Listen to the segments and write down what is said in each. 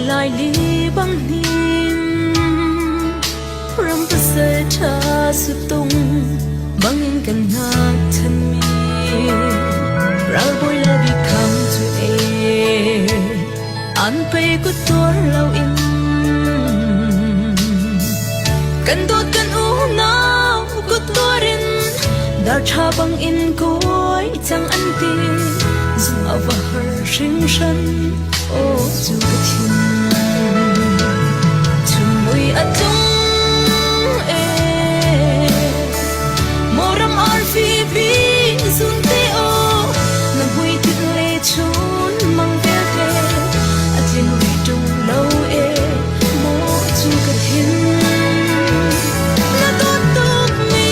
lại li băng niềm ram pa se cha su tung băng in kan na thân mi ra boy la bi come to air an pe ko tor lau in kan dot kan u na ko torin dar tha băng in koi chang an ti zum ava har shin shan o chu ka thin chu mui atung e moram ar fi bi zun te o na hui tin le chun mang ve ve atin ri tu lo e mo chu ka thin na to tuk mi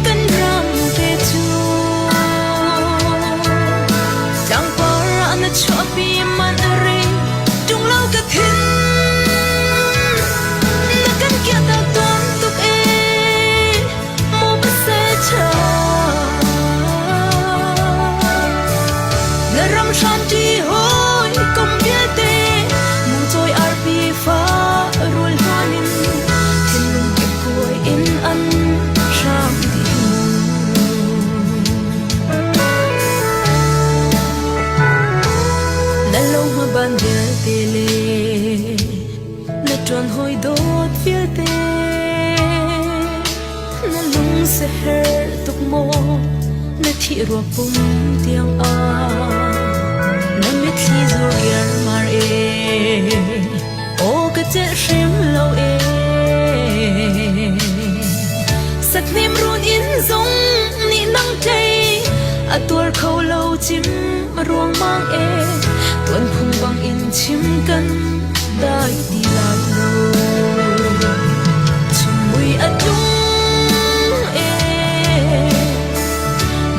kan ram te chu chang par an cho pi man re tung lo ka thin na kan kya ta ton tuk e mo ba se cha na ram shanti hoi kom bia te mu choi ar pi fa rul hanin thin lung ke koi in an sham di na lo ma ban bia te le na tron hoi dot bia te na lung se her tuk mo na thi ro pum tiang a na mi thi zo ger mar e o ka che shim lo e sak nim run in zong ni nang chei a tur khâu lo chim ruang mang e tuan phung bang in chim kan dai ti lai lo chumui atung e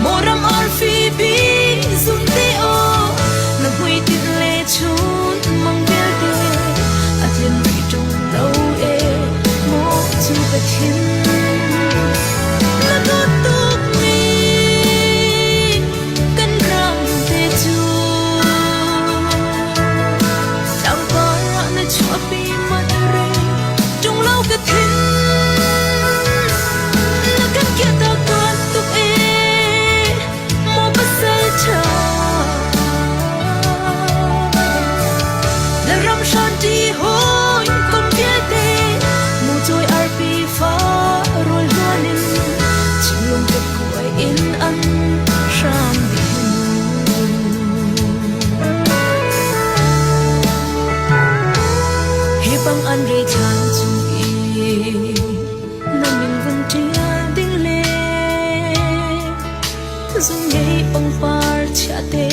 moram ar fi bi zun te o na hui tin le chun mang bel te atien ri tung lo e mo chu ka thin na to tuk mi kan ram te chu chang par na cho pi man re tung lo ka thin na kan kya ta ton tuk e mo ba se cha na ram shanti hoi kom bia te mu choi ar pi fa rol hanin chin lung ke koi in an sham di hi bang an re chan chung i na min vun tia ding le dung ngei bang par cha te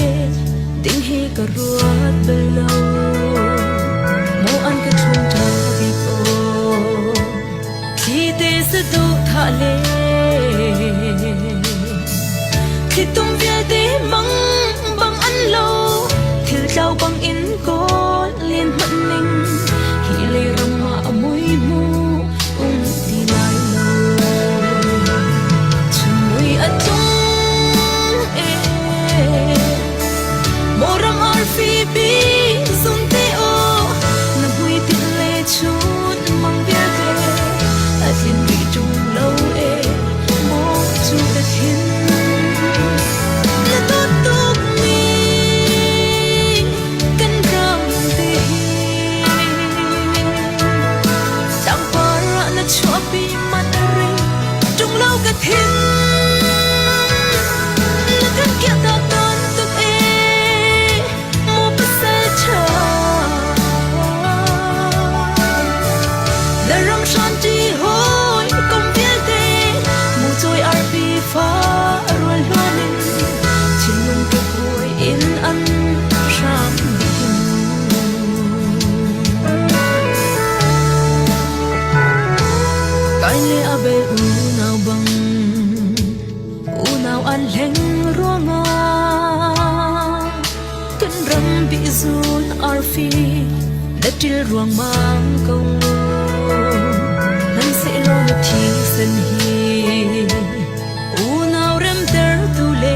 ding hi ka ruat belo mo an ka thung ta bi ko khi te sa do tha le khi tum bia te mang bang an lo thil tlau bang in ko lien man ning hi le ram ma amui mu ti lai lo chumui atung e moram ar fi bi zun te o na hui tin le chun mang bia te atien ri tung lo e mo chu ka thin na to tuk mi kan ram te chang par na cho pi man re tung lo ka thin na kan kya ta ton tuk e mo pa se cha na ram shanti hoi kom bia te mu choi ar pi fa rol hanin chin lung ke koi in an sham di kai le abe u nau bang u nau an leng ruanga kan ram bi zun ar fi da til ruang mang kong nan se lo na thi san hi u nau rem ter tu le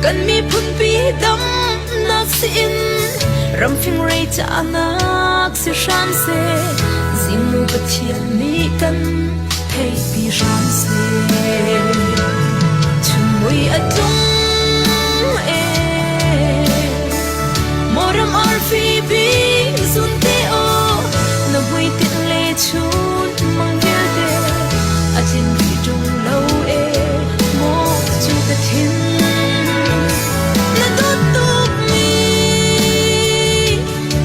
kan mi phun pi dam si in ram phing rei cha nak si shan se zimu pathian mi kan thei pi shan se chumui atung e moram ar fi bi sun te o na bui tin le chun mang gel de a chin bi dung lo e mo chu ta thin na to tu mi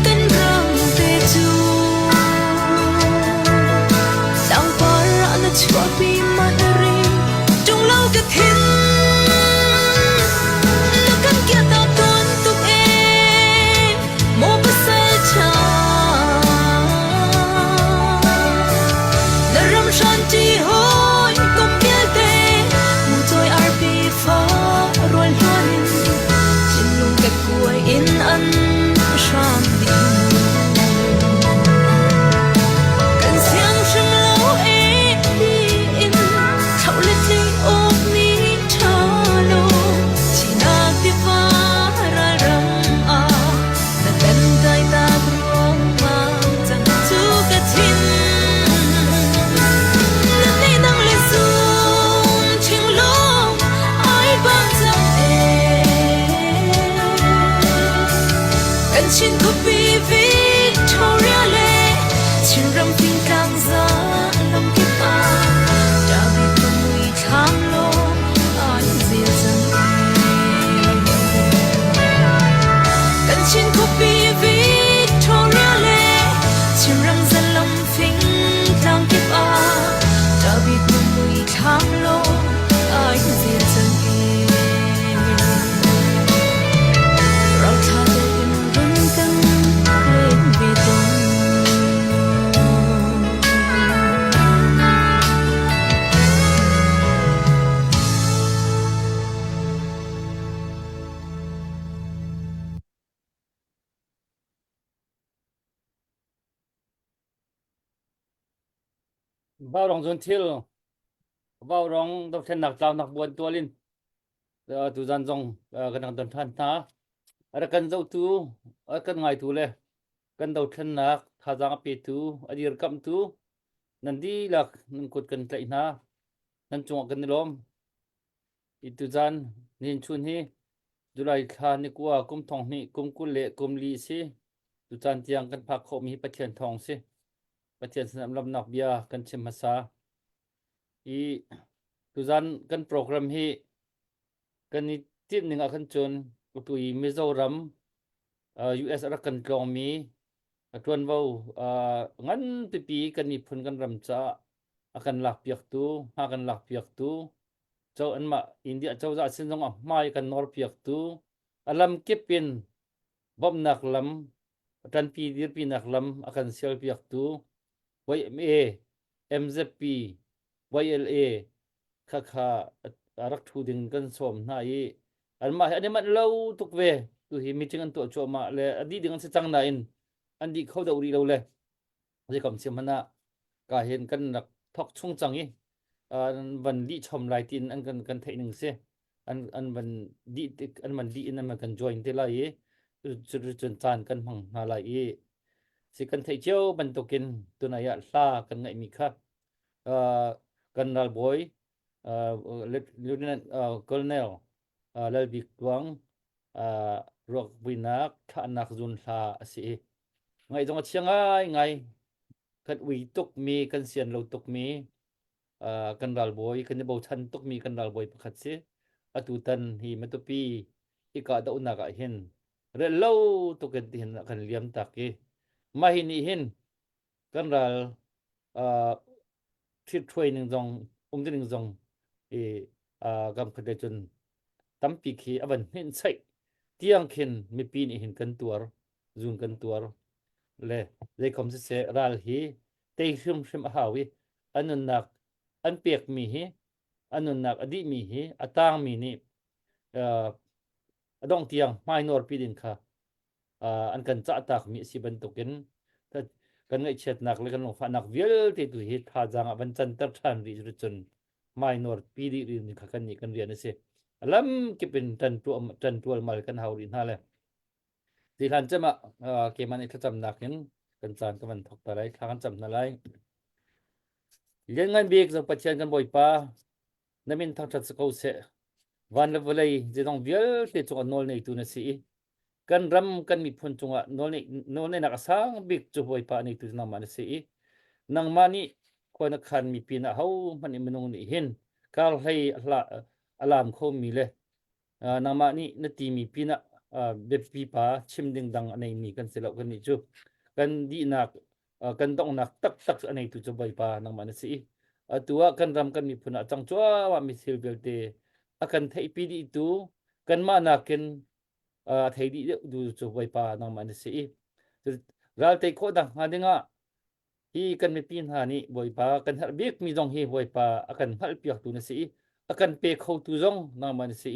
kan rang te chu sang par na chua pi man ri dung lo ka thin na kan kia ta ton tu e mo ba sa cha na ram shan ti hoi kom bia te mu toy ar pi fa roi lonin chin lung ka kuai in an sham din kan siang shim lo e di in thau le ti ok ni tha lo china ti fa ra ram a na ben dai na rong ma chang chu ka thin na nei nang le zum ching lo ai bang chang e kan chin ko pi Victoria le chin ram pin kang za lam ki pa da bi ko mui tham lo ai zia zang kan chin ko pi Victoria le chin ram za lam phing kang ki pa da bi ko mui tham lo ai zia zang rau tha le in run kan lên về tung bao rong zon thil bao rong đọc thân nặc tao nặc buồn tua linh tu gian rong cái nặc tuần thân ta ở cần dâu tu ở cần ngày tu le cần đầu thân nặc thà giang pi tu ở đi cầm tu nan đi lạc nan cột cần chạy na nan chung cần lom itu gian nên chun hi July kha ni kwa kum thong ni kum ku le kum li si tu chan tiang kan phak khom hi pathian thong si pathian sam lam nak bia kan chim hasa i tu gian kan program hi kan ni tip ninga kan chun utui Mizoram US ra kan klong mi atwan vo ngan pipi kan ni phun kan ram cha akan lak piak tu ha kan lak piak tu châu an ma India châu za sin jong mai kan nor piak tu alam kipin bom nak lam tan pi dir pi nak lam akan sel piak tu YMA MZP YLA kha kha arak thu ding kan som na i an ma ani mat lo tuk ve tu hi meeting an to cho ma le adi ding an se chang na in an di khau da uri lo le je kam sim hana ka hen kan nak thok chung chang i van di chom lai tin an kan thei ning se an van di an man di in an kan join te lai e chun chan kan hang na lai e si kan thei cheu ban tokin tunaya hla kan ngai mi kha Colonel Boy Lieutenant Colonel Lalbik Tuang Rock Winak Thanak Zun Hla si ngai jong chiangai ngai kan ui tuk mi kan sian lo tuk mi Colonel Boy kan bo chan tuk mi Colonel Boy pakhat si atu tan hi matupi ika da unaka hin re lo tuken tin kan liam taki mahini hin Colonel thit training jong ding jong e gam khade chun tampi khi aban hin sai tiang khin mi pi ni hin kan tuar zun kan tuar le kom se ral hi te shim hawi anun nak an pek mi hi anun nak adi mi hi atang mi ni adong tiang minor pi din kha an kan cha tak mi si ban token kan ngai chet nak le kan fa nak vial te tu hi tha jang ban chan tar than ri ru chun minor pi ri ni kha kan ni kan rian se alam ki pen tan tu mal kan hauri na le ti han chama ke man ita cham nakin kan chan ka man thok ta lai thakan cham na lai len ngan bik zo pathian kan boi pa namin thak that ko se van le volei je dong vial te chu nol nei tu na si kan ram kan mi phun chunga nol nei nak sang bik chu boi pa nei tu na man si nang mani ko na khan mi pina ho man i menung ni hin kal hei alam kho mi le nang mani na ti mi pina be pi pa chim ding dang anei mi kan selo kan ni chu kan di nak kan dong nak tak tak anei tu chu boi pa nang man si atua kan ram kan mi phuna chang chua wa mi sil belte akan thei pi di tu kan ma na ken thei di du chu boi pa nang man si ral te kho dang ha dinga hi kan mi pin ha ni boi pa kan har bik mi jong hi boi pa akan hal piak tu na si akan pe kho tu jong nang man si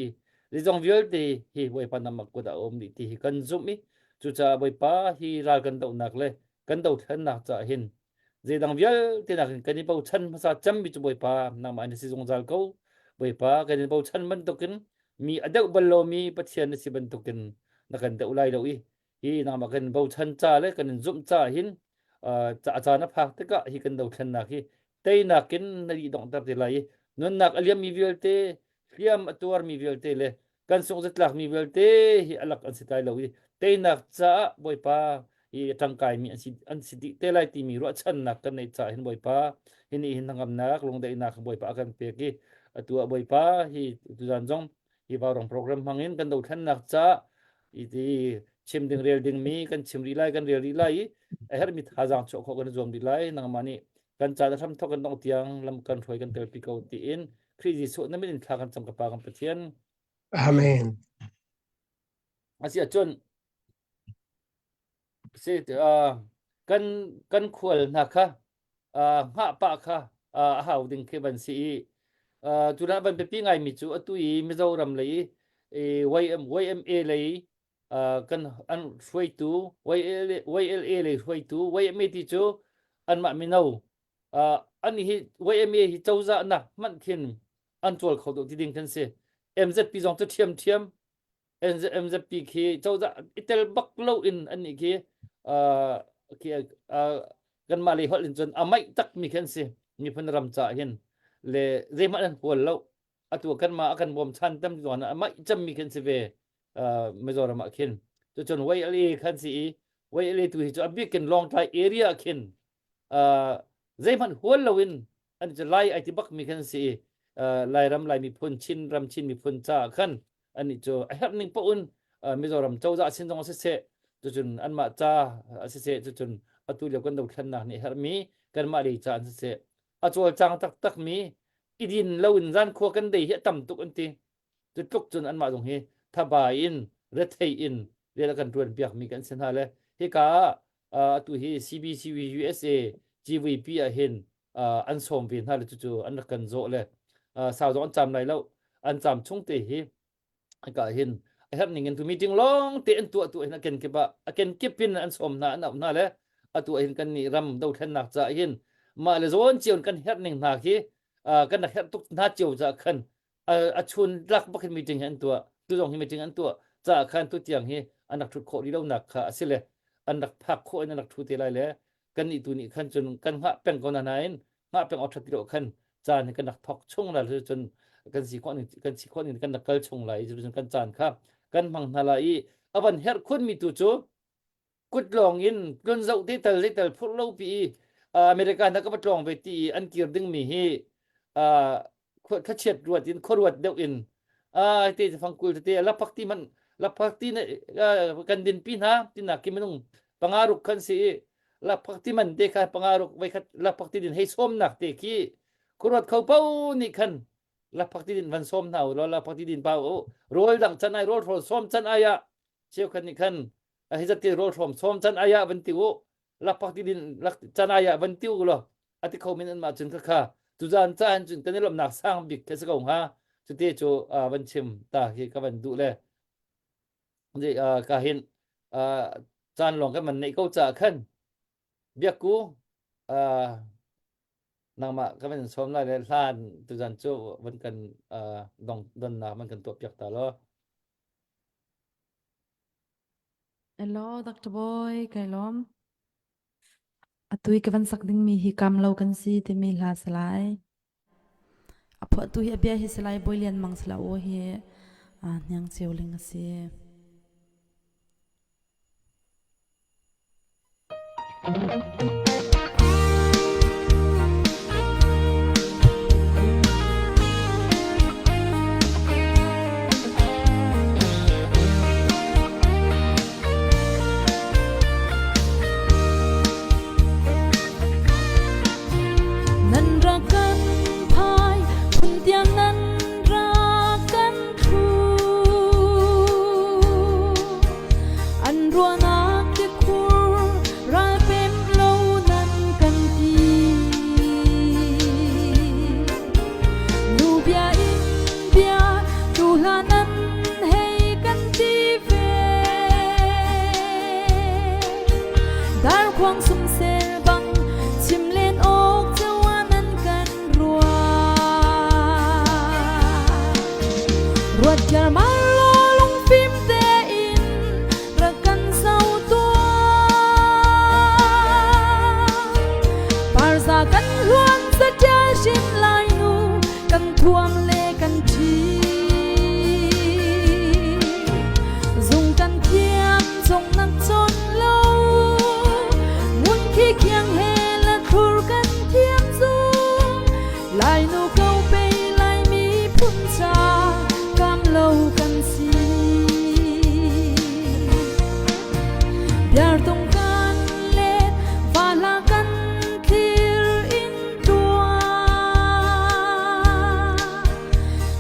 ri jong viol te hi boi pa namak ko da om di ti kan zum mi chu cha boi pa hi ral kan dau nak le kan dau than nak cha hin je dang vial te nak kan ni pau chan phasa cham bi chu boi pa nang man si jong jal ko boi pa kan ni pau chan man to kin mi adau ballo mi pathian si ban to kin na kan dau lai lo i hi na ma kan pau chan cha le kan zum cha hin cha cha na phak te ka hi kan do than na khi tei na kin na ri dong tar te lai non nak aliam mi vial te liam atuar mi vial te le kan song zat lak mi vial te hi alak an sitai lo hi tei nak cha boi pa hi tangkai mi an si di te lai ti mi ro chan nak kan nei cha hin boi pa hin hi hin ngam nak long dei nak boi pa kan pe ki atua boi pa hi tu jan jong hi ba rong program hangin kan do than nak cha i ti chim ding rel ding mi kan chim ri lai kan rel ri lai her mi thajang cho kho kan zom di lai nang mani kan cha da tham thok kan dong tiang lam kan thoi kan tel pi ko ti in khri ji so na min thla kan cham ka pa kan pathian Amen. asia chon se kan khwal na kha nga pa kha hau ding ke ban si tu na ban pe pi ngai mi chu atui mi zo ram lei YMA lei kan an hroi tu YLA lei hroi tu YMA ti chu an ma mi no an hi YMA hi chauza na man khin an chol kho do ti ding kan se MZP jong tu thiam MZP khi chauza itel bak lo in an ni khi ki kan ma le hol in chon amai tak mi khan se mi phan ram cha hin le zema an hol lo atu kan ma akan bom chan tam zon amai cham mi khan se ve Mizoram khin cho chon YLA khan si YLA tu hi cho abi ken long thai area khin zeman hol lo in an cha lai ai ti bak mi khan si lai ram lai mi phun chin ram chin mi phun cha khan ani cho ai hap ning po un Mizoram chauza sin jong se cho chun an ma cha se cho chun atu le kan do than na ni har mi kan ma ri cha se a chol chang tak tak mi idin lo in zan kho kan dei hi tam tuk an ti chu tuk chun an ma jong hi thaba in re thei in le kan tuan piak mi kan sen ha le hi ka tu hi CBC USA GVP a hin an som vin ha le chu an kan zo le sao zo an cham lai lo an cham chung te hi ka hin hết những tu meeting long tiền tu hin ken ke ba ken kipin an som na le atu hin kan ni ram do then nak cha hin ma le zon chion kan hết ning na ki kan na het tuk na chiu cha khan a chun lak bak meeting han tu jong hi meeting an tu cha khan tu tiang hi anak thut kho ri lo nak kha asile anak phak kho anak thu te lai le kan ni tu ni khan chun kan ha peng ko na nain ha peng othat ro khan cha ni kan nak thok chung la chun kan si khon kan nak kal chung lai chun kan chan kha kan mang halai aban her khun mi tu chu kut long in gun zau ti tel phut lo pi America na ka patlong ve ti an kir ding mi hi kha chet ruat in khorwat deu in te phang kul te la pakti man la pakti na kan din pin ha tin na kimenung pangaruk kan si la pakti man te kha pangaruk vai kha la pakti din hei som nak te ki khorwat khau pau ni khan la pakti din van som nau lo la pakti din pau rol dang chan ai rol thol som chan aya chiu khan ni khan hi zati rol thom som chan aya van ti wo la pakti din la chan aya van ti lo ati khomin an ma chun kha tu jan chan chun kan lom nak sang bik ke sa ha chu te chu van chim ta hi ka van du le ji ka hin chan long ka man nei ko cha khan biak ku nang ma ka man som lai le hlan tu jan chu van kan dong don na man kan to piak ta lo Hello, Dr. Boy, kailom. Atui ke van sak ding mi hi kam lo kan si te mi la salai. Apo atui hi bia hi salai boy lian mang sala o hi nyang cheu ling si. Nan ra kan phai phun tiang nan ra kan thu. An rua na ke kur ra pem lo nan kan ti. Nu bia in bia tu la nan hay kan ti ve. Dar khoang sum sel bang chim lên ốc chawa nan kan rua. Ruột char mar lo lung phim te in ra kan sau tua. Par za kan luan sa cha shin lai nu kan thuang le kan chi. Dùng kan thiam trong nan chôn lâu. Muốn khi kiang he là khur kan thiam dung. Lai nu câu pe lai mi phun cha cam lâu kan si. Biar tong kan let và là kan thir in tua.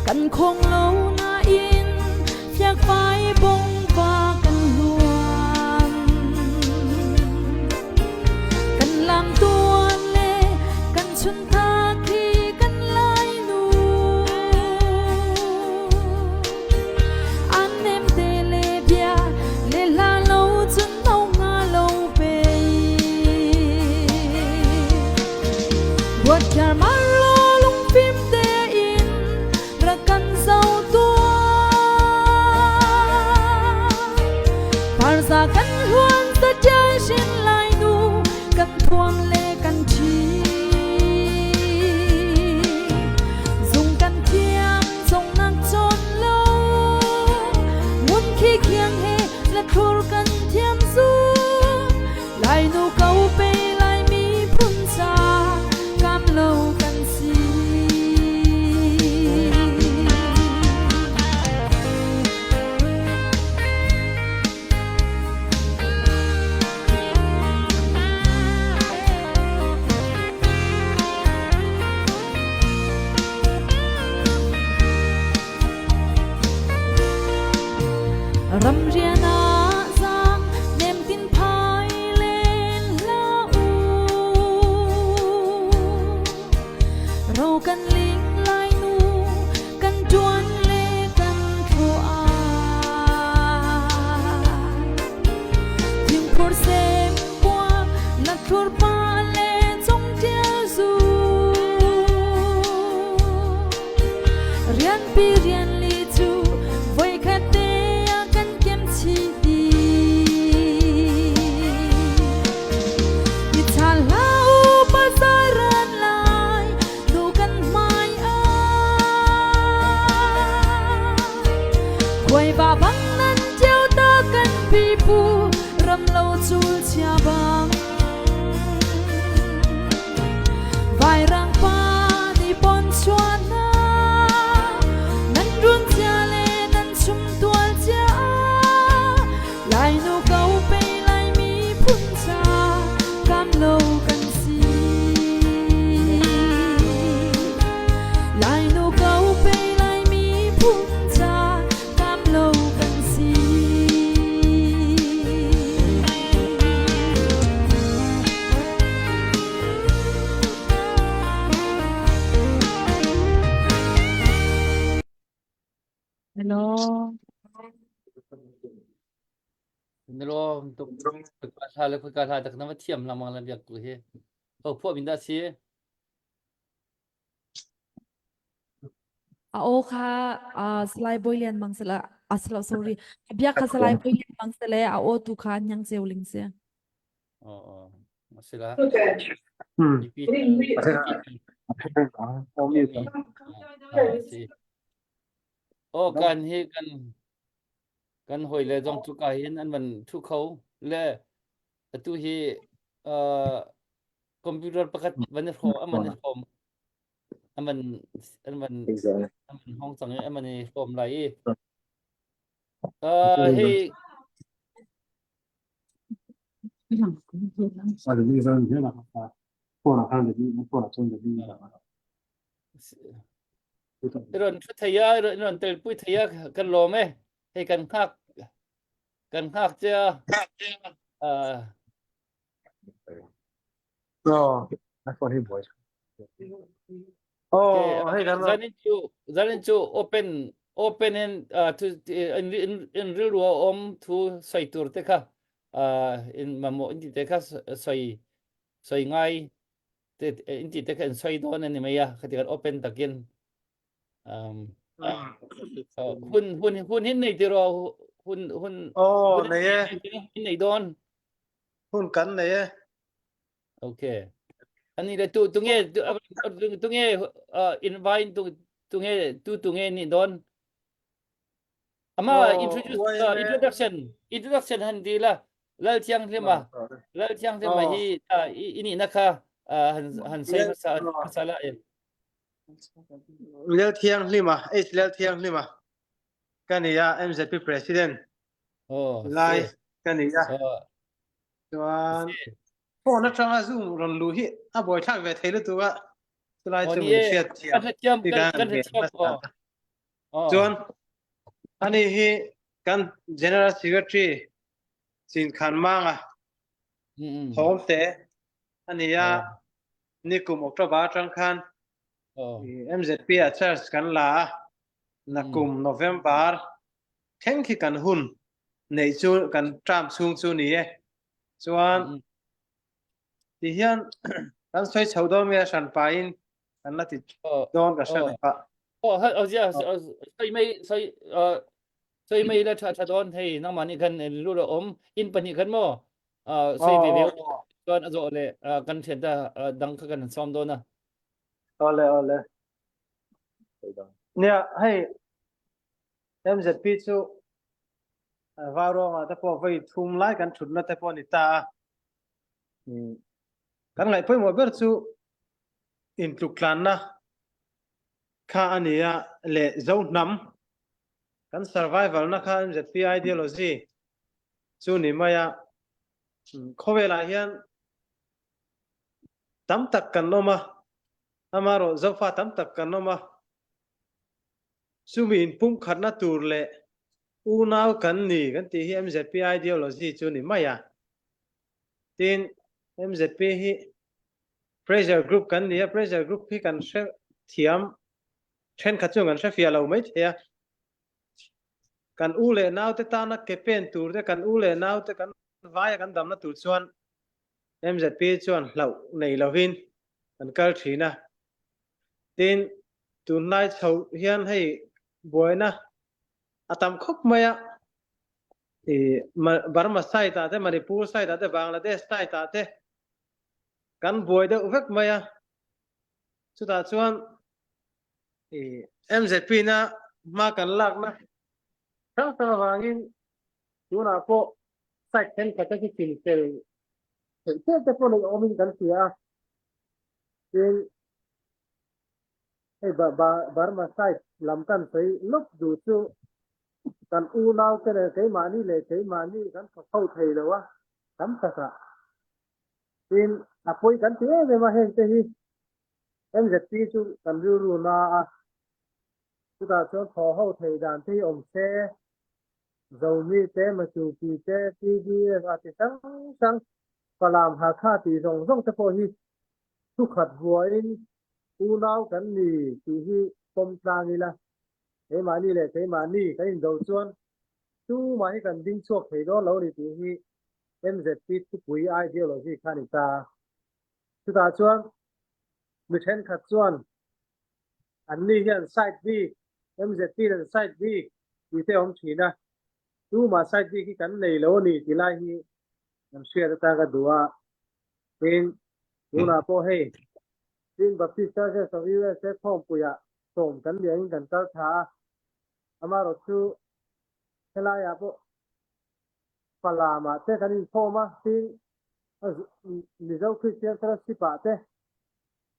Kan khong lâu na in nhạc vai bông và kan luan. Kan làm tuan le kan chun tha khi kan lai nu. An em te le bia le la lâu chun lâu nga lâu pe. Ruột char mar lo lung phim te in ra kan sau tua. Par za kan luan sa cha shin lai nu kan thuang le kan chi. Dùng kan thiam trong nan chôn lâu. Muốn khi kiang he là khur kan thiam du. Lai nu câu pe lai mi phun cha cam lâu kan si. Ram ria na giang nem tin phai lên la u. Rau kan ling lai nu kan tuan le kan thua. Tiếng phur xem qua là thur pa le trong tia du. Rian pi rian li tu voi khát te kan kem chi di. Ni cha lau pasaran lai nu kan mai a. Quay ba bang nan treo ta kan pi pu ram lâu chul chia bang. Vai rang pa ni bon chuan na. Nan run chia le nan chum tual chia. Lai nu câu pe lai mi phun cha cam lâu kan si. Lai nu câu pe lai mi phun cha cam lâu kan si. Hello. Nilo untuk perkasa tak nama tiam lama lan dia tu he. Oh, puak minda si. Ao kha slide boy lian mang sala asla sorry. Bia kha slide boy lian bang sele a o tu khan yang seo ling se masila Hmm. repeat Omni. si kan hi kan hoi le jong chu ka hin an man thu khâu le tu hi computer pakat ban kho aman khom aman aman Exactly. aman hong sang aman khom lai hey Mà được đi dân thế là cô là hàng được đi, cô là chân được đi. ron thu thaya ron tel pui thaya kan lo me hey kan khak cha Oh, that's what he was. Oh, hey, kan zanin chu open and to in real world to sai tur te kha in mamo in te kha sai ngai te in te kha sai don ani maya khati kan open takin hun hin nei te ro hun Oh, này ấy, hin nei don hun cắn này ấy. okay ani da tu nge invite tu nge ni don ama introduction handi la lal chiang hlema hi ini nakha han sai masala Lel thiang lima, lel thiang lima. Kan ya MZP president. oh Lai kan ya. Chuan ko na changa zoom ron lu hi a boy thak ve thei lu tu wa. Lai chu min chiat chiam. Chuan ani hi kan general secretary sin khan manga hom te ani ya nikum october tang khan MZP a church kan la nakum november theng khi kan hun nei chu kan tram chung chu ni e chuan ti hian kan soi chhodo me san pa in kan la ti don ka san pa ja sai mai la tha don thei nang mani kan lu lo in pani kan mo sai ve ve don azo le kan chen da dang kha kan som do na ole nia hey MZP chu varo ma ta po vai thum lai kan thun na ta po ni ta kan ngai poi mo ber chu in tu klan na kha ania le zo nam kan survival na kha MZP ideology chu ni maya khowe la hian tam tak kan no ma amaro zofa tam tak kan no ma sumin pum khatna tur le unaw kan ni kan ti hi MZP ideology chu ni maya tin MZP hi pressure group kan ni pressure group hi kan se thiam then kha chu kan se fia lo mai thea kan u le naw te ta na ke pen tur te kan u le naw te kan vai kan dam na tur chuan MZP chuan hlau nei lovin kan kal thina tin tunai chho hian hei boina atam khop maya Burma side ta te Manipur side ta te Bangladesh side ta te kan boi de uvek maya chu ta chuan MZP na ma kan lak na sang sang wangin tuna po side ten ka te tin tel te po le omin kan sia in Burma side lam kan sei luk du chu kan u nau ke le ke mani kan khau thei lo wa tam ta ka tin apoi kan te me ma hen te hi MZP chu kan ru na a chu ta chu tho ho thei dan te om se zau mi te ma chu pi te ti di a ti sang kalam ha kha ti rong te po hi thu khat buain u nau kan ni ti hi kom tlang ni la ke mani le ke mani kan in do chuan chu mai kan ding chok thei do lo ni ti hi MZP tu pui ideology khani ta chu ta chuan mi then khat chuan an ni hian side B MZP le side B ti te om thina tu mà sai đi khi cắn này lâu nì thì lại hi làm xuyên ta cái đùa tin tu na po hey tin baptista se so iwe se phong puya tom kan liang kan kal tha amaro chu hela ya po pala ma te kan in thoma tin ni zo christian tra sipa te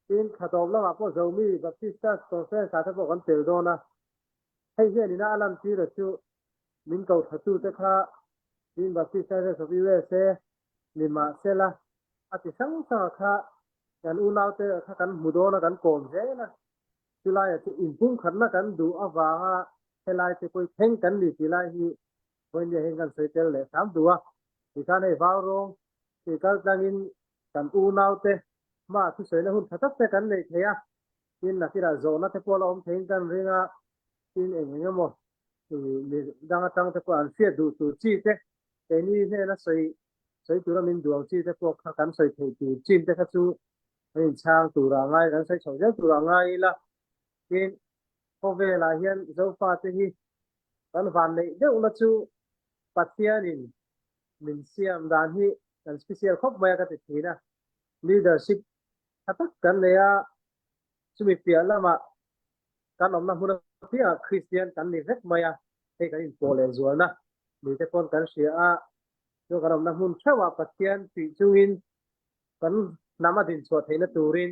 tin khatom la ma po zo mi baptista so se sa tha po kan tel do na hay je ni na alam ti ro chu min kau thatu te kha tin baptista se so iwe se ni ma se la ati sang sa kha kan u nau te kha kan mu do na kan kom je na chu lai ti in pung khan na kan du awa ha helai te koi theng kan ni ti lai hi koi ne heng kan se tel le sam duwa ti ka nei vào rong ti ka dang in kan u nau te ma thu se na hun thatap te kan nei theya tin na kira zo na te pol om theng kan ringa tin eng mo ti ni dang tang te ko an fie du tu chi te ni ne na soi tu ra min duang chi te ko kha kan soi thei tu chin te kha chu in chang tu ra ngai kan sai chau tu ra ngai la tin ko ve la hian zo fa te hi kan van nei de una chu pathian in min siam dan hi kan special khop ba ka te thina leadership atak kan le ya sumi pia lama kan om na huna pia christian kan ni rek maya he kan in pole zual na mi te kon kan sia a jo kan om na hun chawa pathian pi chungin kan nama din so theina turin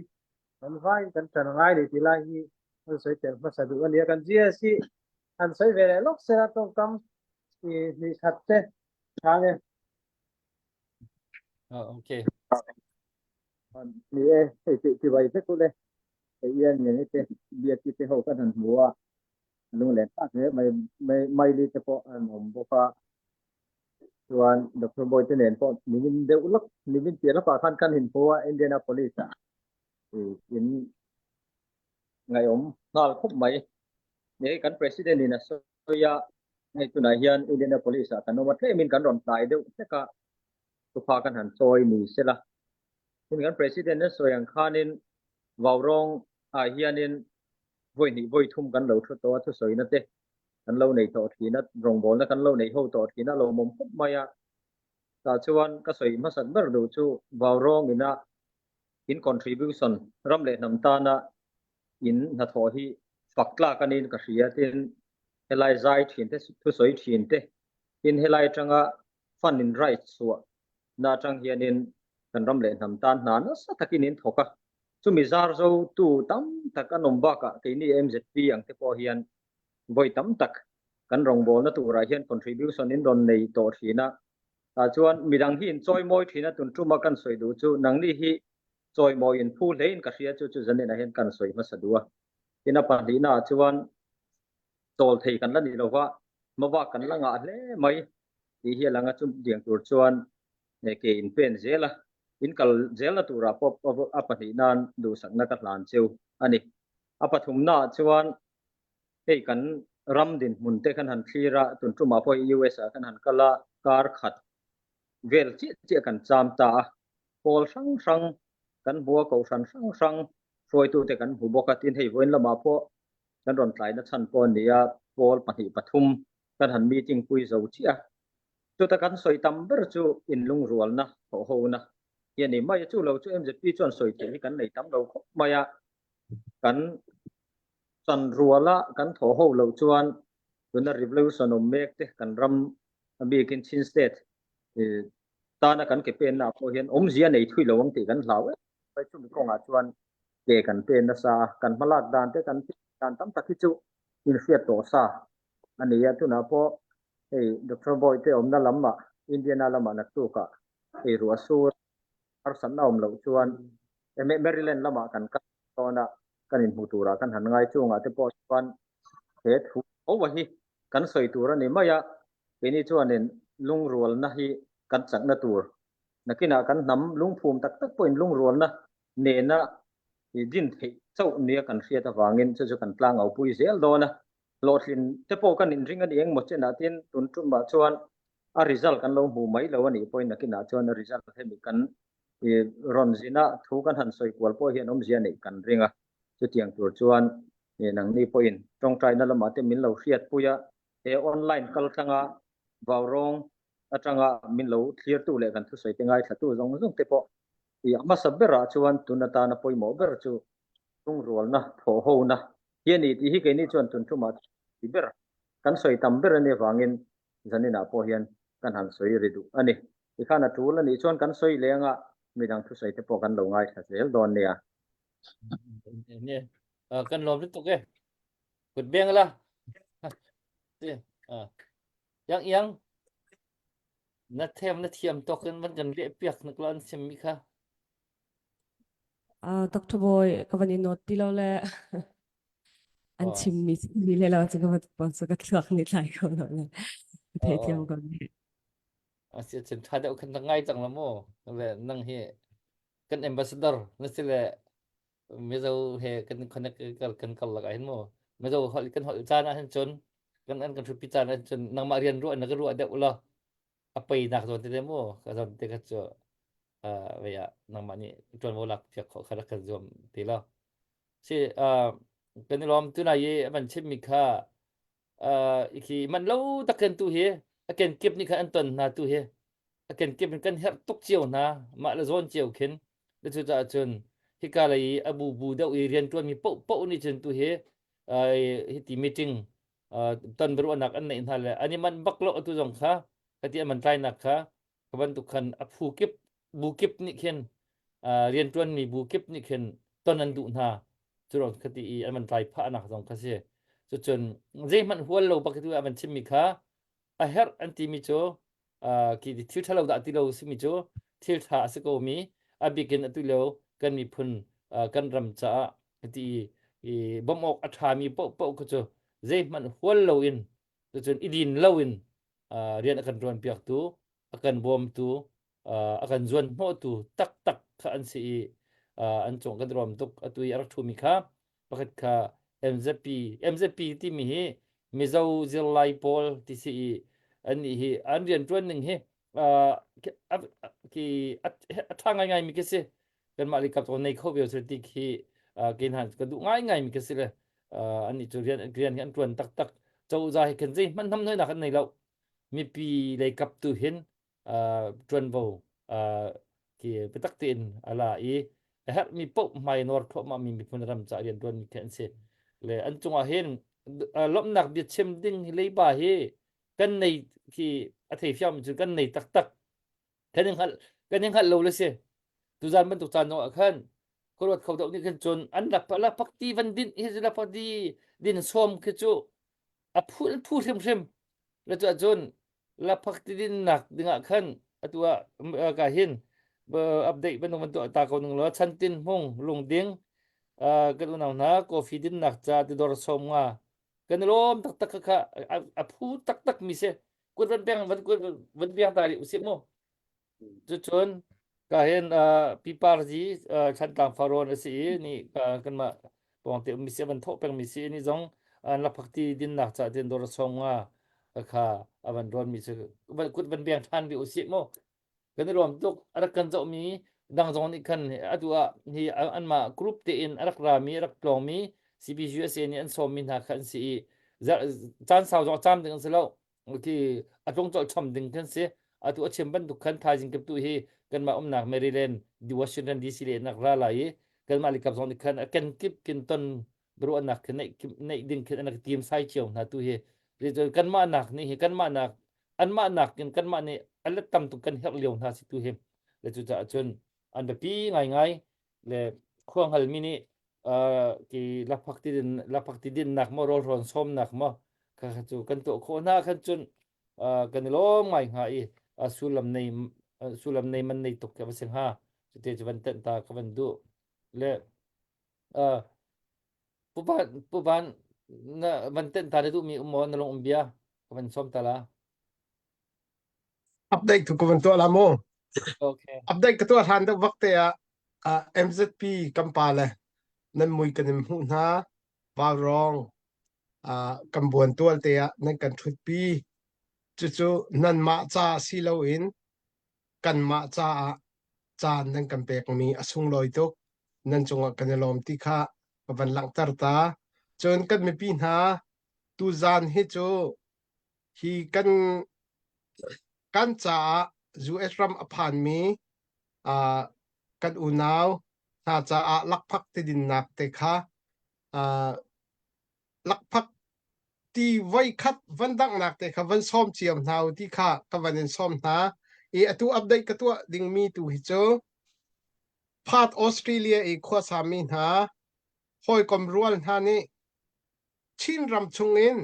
kan vai kan tan ngai ni tilai hi kan soi tel ma sa du an ya kan GSC an soi ve lok se na tong kam ni khatte thang e Okay. ni ti vai te ko le yên ni te bia ti te ho kan han bua lung le ta ke mai li te po an om bo pa tuan Dr. Boy te nen po ni min de ulak ni min ti la pa khan kan hin po Indianapolis in ngày om nal khop mai ni kan president ni na so ya ngay tu na hian Indianapolis kan no ma the min kan ron tai de te ka tu pa kan han choi ni se la min kan president na so yang khanin vào rong hianin voi thum kan lo thu to thu soi na te kan lo nei to thi na rong bol na kan lo nei ho to thi na lo mom khop maya ta chuan ka soi ma san ber do chu vào rong ina in contribution ram le nam ta na in na tho hi fakla kanin ka ria tin helai zai thin te thu soi thin te in helai tanga fund in right so na tang hianin kan ram le nam ta na na sa takin in thoka chumi zar zo tu tam tak anom ba ka ke ni MZP ang te po hian voi tam tak kan rong bol na tu ra hian contribution in don nei to thina ta chuan midang hi in choi moi thina tun tuma kan soi du chu nang ni hi choi moi in phu lein ka ria chu zanen a hian kan soi ma sadua ina pa ni na chuan tol thei kan la ni lo wa ma wa kan la nga hle mai ti hi langa chum diang tur chuan ne ke in pen zela in kal zela tura pop apani nan du sak na ka hlan cheu ani apathum na chuan hei kan ram din mun te kan han thira tun tuma poi US kan han kala kar khat vel chi chi kan cham ta pol sang kan bua ko sang foi tu te kan hu boka tin hei voin lama po kan ron tlai na chan pon nia pol pahi pathum kan han meeting pui zo chia tu ta kan soi tam ber chu in lung rual na ho na yani mai chu lo chu MZP chuan soi te kan nei tam lo khop maya kan chan ruala kan tho ho lo chuan tuna revolution of make te kan ram bi kin chin state ta na kan ke pen na ko hian om zia nei thui lo ang ti kan hlau pai chu mi ko nga chuan ke kan pen na sa kan malak dan te kan tam takhi chu in fiat to sa ani ya tu na po hey Dr. Boy te om na lama Indiana lama na tu ka hey ruasu ar san na om lo chuan Maryland lama kan ka to na kan in hutura kan han ngai chu nga te po chuan he thu o wa hi kan soi tur ani maya peni chuan in lung rual na hi kan chang na tur nakina kan nam lung phum tak point lung rual na ne na din thei chau nia kan ria ta wangin chu kan tlang au pui zel do na lotlin te po kan in ring ani eng mo chena tin tun tum ba chuan a result kan lo mu mai lo ani point nakina chuan a result he mi kan ron zina thu kan han soi kwal po hian om zia nei kan ringa chu tiang tur chuan nang ni point tong trai na lama te min lo riat puya e online kal tanga vào rong atanga min lo clear tu le kan thu soi te ngai thatu zong zong te po i ama sabera chuan tunata na poimo ber chu tung rol na tho ho na hiani ti hi ke ni chuan tun thuma ti ber kan soi tam ber ani wangin zanina po hian kan han soi ridu ani i khana tul ani chuan kan soi lenga midang thu soi te po kan lo ngai tha zel don nia nè cần lòm tiếp tục cái quật beng là yang yang nó thêm nó thiêm to cần vẫn cần lệ piak nó còn xem mi kha Dr. Boy kawan inot tilo le an ờ chim mi le la chika mat pon so ka tluak ni tlai ko no le thei thiam ờ ko ni sẽ chân thay đâu cần ngay chẳng lắm mồ về năng hệ cần ambassador nó sẽ là bây giờ hệ cần connect cần cần là cái mồ bây giờ họ cần họ cha na hen chun cần ăn cần chụp pizza na chun năng mà riêng ruộng nó cái ruộng đẹp lo apa nak rồi thế mồ cái rồi thế cái chỗ vậy à năng mà nhỉ chun vô lạc việc họ khai ra cái zoom thì lo si cái lom tu nàyมันชิมมีค่าอีกทีมันlâuตะเกินtu he aken kip ni kha an ton na tu he aken kip kan her tok chiu na ma la zon chiu khin le chu ta chun hi ka lai abu bu deu i rian tuan mi po po ni chen tu he hi ti meeting ton beru anak an nei na le ani man baklo tu jong kha ati man trai nak kha kaban tu khan aphu kip bu kip ni khin rian tuan mi bu kip ni khin ton an du na chu ron khati i an man trai pha nak jong kha se chu chun je man hual lo bak tu man chim mi kha a her anti mi cho ki di thil thalo da ti lo si mi cho thil tha se ko mi a bikin atu lo kan mi phun kan ram cha ti i bom ok a tha mi po po ko cho je man hual lo in chu chun idin lo in rian akan ron piak tu akan bom tu akan zuan mo tu tak tak kha an si an chong kan rom tuk atui ar thu mi kha pakhat kha MZP ti mi hi mizo zilai pol ti si an hi an rian tuan ning hi ki athang ngai mi ke se kan mali kap to nei kho be se ti ki kin han ka du ngai mi ke se le an ni chu rian an tuan tak tak chau za hi kan ji man tham noi na kan nei lo mi pi le kap tu hin tuan vo ki petak tin ala i hat mi po mai nor tho ma mi phun ram cha rian tuan mi kan se le an chunga hen lom nak bi chem ding le ba hi kan nei ki a thei fiam chu kan nei tak tak kan hal lo le se tu zan ban tu chan no khan ko rot khau dau ni kan chon an la pa la pak ti van din hi la pa di din som ke chu a phu sem le tu chon la pak ti din nak dinga khan atua ka hin update ban no tu ta ko nung lo chan tin hong lung ding kan unaw na coffee din nak cha ti dor som nga kan lom tak tak kha a phu tak tak mi se kun van beng ta ri usip mo chu chon ka hen pipar ji chan tang faron si ni kan ma pong te mi se ban tho peng mi si ni jong la phakti din nak cha tin dor som nga kha avan ron mi se kun van beng than bi usip mo kan rom tuk ara kan zo mi dang zong ni kan atua hi an ma group te in arak rami arak plong mi cbgs ni an som min ha khan si chan sao zo cham ding selo ki atong chol cham ding kan se atu achem ban du khan tha jing kep tu hi kan ma nak Maryland di Washington DC le nak ra lai kan ma likap zong ni kan ken kip kin ton bro anak kan nei ding kan anak team sai chiong na tu hi kan ma nak ni hi kan ma nak an ma nak kan ma ni alat tam tu kan hek lew na si tu hem le chu cha chun an be pi ngai le khuang hal mini ki laphak ti din nak mo rol ron som nak mo ka chu kan to kho na khan chun kan lom ngai nga i sulam nei man nei tok ka baseng ha te chuan ten ta ka van du le puban na van ten ta du mi mo na long bia ka van som ta la update tu ko to alamo okay update ka to han da wakte ya MZP kampale nan mui kanim hu na ba rong kambuan tual te ya nan kan thut pi chu nan ma cha si lo in kan ma cha nan kan pek mi asung loi tok nan chunga kanelom ti kha van lang tar ta chon kan mi pi na tu zan hi chu hi kan กันจะจูเอสรัมอภันมีกันอุณาวถ้าจะลักพักที่ดินนักเตค่ะลักพักที่ไว้คัดวันดังนักเตค่ะวันซ้อมเจียมนาวที่ค่ะกับวันซ้อมนะตัวอัปเดตกับตัวดิ่งมีตัวฮิโจพาดออสเตรเลียขวาสามีนะคอยกำรวลฮานี่ชินรำชงอิน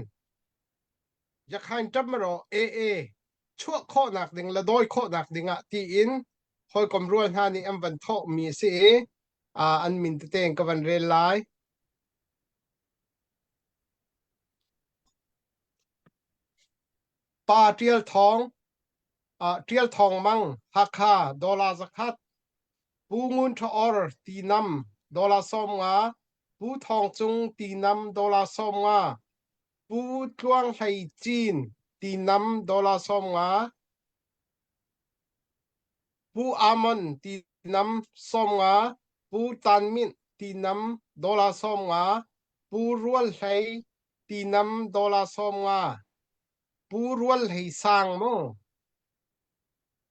อยากให้จับมาโรชั่วข้อหนักดิ่งละโดยข้อหนักดิ่งที่อินคอยกำรวลฮานี่วันทอมีเสียอันมินเตงกับวันเรลไลปาเทียลทองเทียลทองมังฮักคาดอลลาร์สักฮัดปูงุนทออร์ตีนำดอลลาร์สองงาปูทองจุงตีนำดอลลาร์สองงาปูทวงไทยจีนตีนำดอลลาร์สองงาปูอามอนตีนำสองงาปูตันมินตีนำดอลลาร์สองงาปูรัวไทยตีนำดอลลาร์สองงาปูรัวไทยสร้างโม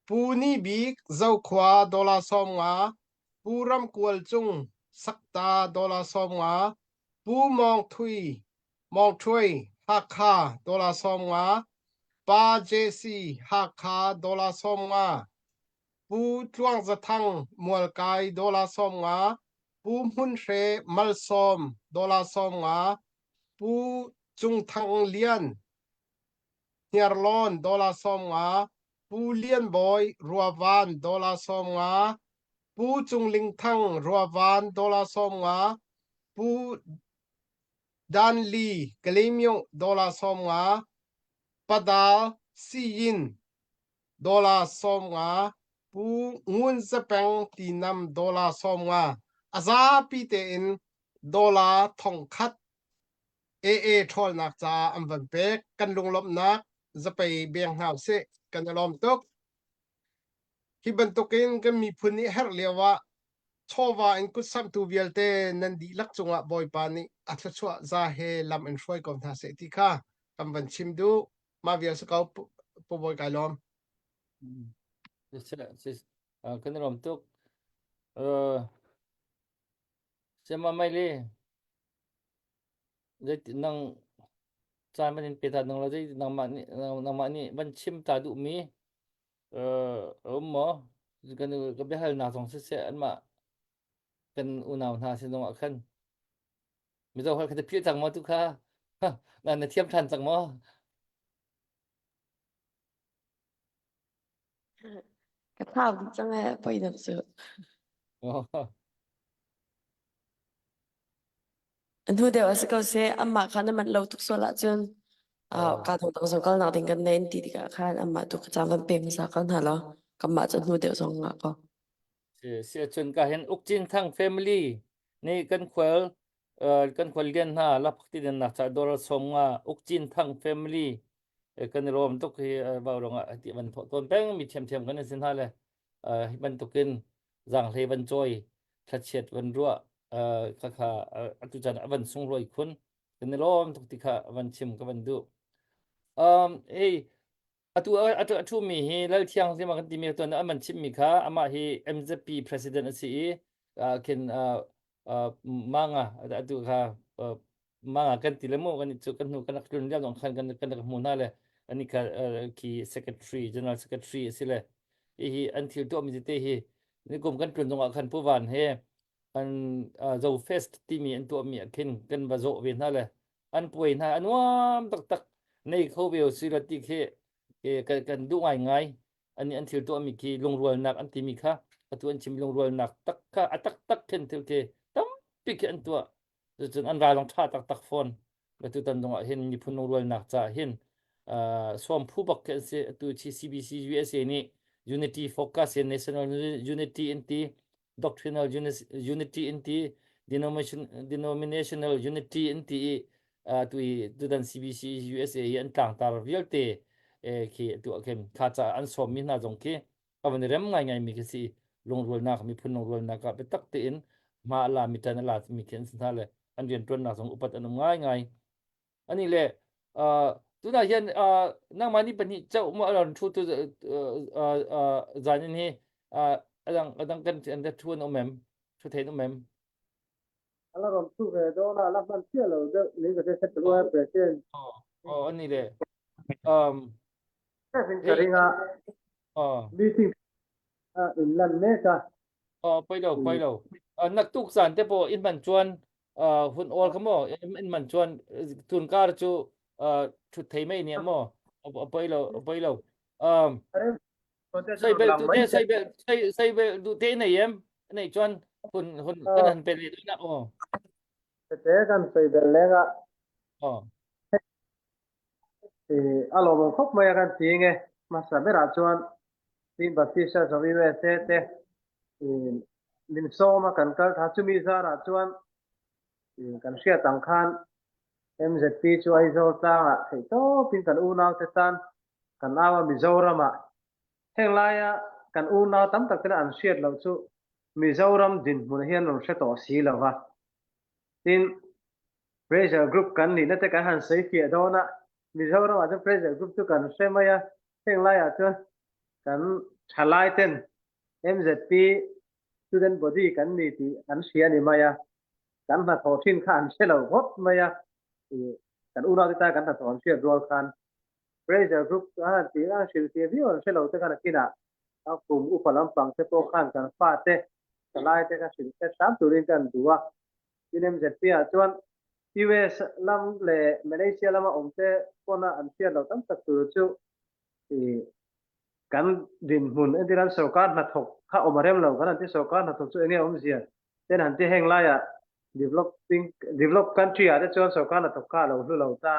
ปูนี่บิกเจ้าขวาดอลลาร์สองงาปูรำกวลจุงสักตาดอลลาร์สองงาปูมองช่วยฮักคาดอลลาร์สองงาปาเจซีฮักคาดอลลาร์สองงาปูทวงจะทังมวลกายดอลลาร์สองงาปูมุนเรมัลซอมดอลลาร์สองงาปูจุงทังเลียนเฮียร์ลอนดอลลาร์สองงาปูเลียนบอยรัววานดอลลาร์สองงาปูจุงลิงทังรัววานดอลลาร์สองงาปูดันลีกเลมิโอดอลลาร์สองงาปดาซียินดอลลาร์สองงาปูงุนสเปงตีนำดอลลาร์สองงาอาซาปีเตอินดอลลาร์ทองคัดทอลนักจาอันวันเปกกันลงลบนักจะไปเบียงหาวเสกันอารมณ์ตกที่บรรทุกินก็มีพื้นที่เฮรเลียวว่าชอบว่าอินกุสัมตูเวลเตนันดีลักจงอ่ะบอยปานี่อัตชัวซาเฮลำอินช่วยก่อนท่าเสติค่ะกำบันชิมดูมาเวียสกาวปบอยไกลอมกันรวมตุกเสมาไม่เลยได้นั่งจานมันเป็นตาหนึ่งเราได้นั่งมานี่มันชิมตาดุมีหมอกันก็ไปหาหน้าสองเสียอันมากันอุณหภูมิเสียงว่าขึ้นไม่ต้องให้เขาจะพิจารณาทุกข้านั่นเทียมทันสังมอ cái thao thì chẳng là bây giờ sự anh thu đều sẽ câu sẽ âm mà khá mình lâu tục số lại chân cả thằng tông sống con nào thì cần nên thì cả khá âm mà tục trang văn bìm sao con hả lo cầm mà chân thu đều sống ngã con เสียจนก็เห็นอุกจินทั้ง family นี่กันควลกันควลเรียนหารับที่เดินนักจากดอลสงอุกจินทั้ง family กันรวมตุกที่บ่าวลงที่มันต้นแป้งมีเทียมกันในสินค้าเลยมันตุกินจังเลยบรรจอยทัดเฉียดวันรัวค่ะตุจันวันสงรวยคุณกันรวมตุกที่ค่ะวันชิมกับวันดูatu mi hi lal thiang se ma kan ti mi to na man chim mi kha ama hi MZP president si ken manga atu kha manga kan ti lemo kan chu kan nu kan klun ya dong khan kan mu na le ani ka ki secretary general secretary si le hi until to mi te hi ni kum kan klun dong khan pu wan he an zo fest ti mi an to mi ken kan ba zo wi na le an pui na anwam tak nei kho vel si la ti kheกันดูง่ายอันนี้อันที่ตัวมีกี่ลงรวยหนักอันที่มีค่ะตัวอันชิมลงรวยหนักตักค่ะตักเห็นเท่าที่ตั้มปีกอันตัวจนอันรายลงท่าตักฟอนแล้วตัวตันตรงเห็นมีพุ่นลงรวยหนักจะเห็นส่วนผู้บักเกษตัวที่ CBC USA นี่ Unity Focus and National Unity in the Doctrinal Unity in the Denominational Unity in the ตัวดัน CBC USA อันต่างตาเรียลเตคีตัวเข้มข้าจะอันสมมีน่าจงคีเอาวันนี้เริ่มง่ายมีแค่สิลงรวยนักมีพุ่นลงรวยนักไปตักเตียนมาลามีแต่นลามีเขียนสินทาเลยอันเรียนตัวนักสงอุปถัมภ์ง่ายอันนี้เลย tu na hian nang mani pani chau mo ron thu tu zan in hi adang kan an thu no mem thu the no mem ala rom tu ve do na la man tia lo de ni ga se tu wa president ani le fin hey karinga meeting in lan me ka pai lo nak tuk san te po in man chuan hun ol khamo in man chuan tun kar chu thu thei mai ni mo pai lo sai bel tu te sai bel tu te nei em nei chuan hun kan han pe le na te kan sai de lenga alo mo khop mai kan ti nge ma sa be ra chuan tin baptista so vi ve te min so ma kan kal tha chu mi za ra chuan kan sia tang khan MZP chu ai zo ta thei to pin kan u nau te tan kan awa Mizoram heng laia kan u nau tam tak te an siat lo chu Mizoram din mun hian lo se to si lo wa tin pressure group kan ni na te kan han sei fi do na Mizoram a pressure group chu kan se maya heng laia chu kan thalai ten MZP student body kan ni ti an sia ni maya kan na tho thin khan se lo hot maya kan u nau ta kan ta thon sia rol khan pressure group ti sil ti vi on se lo te kan kina a kum u palam pang te to khan kan fa te lai te ka sil te sam turin kan duwa inem ZP a chuan US lam le Malaysia lama omte kona an sia lo tam tak tu chu kan din hun ediran sarkar na thok kha omarem lo kan ti sarkar na thok chu enge om zia ten han ti heng la ya developed country ada chuan sarkar na thok kha lo lu lo ta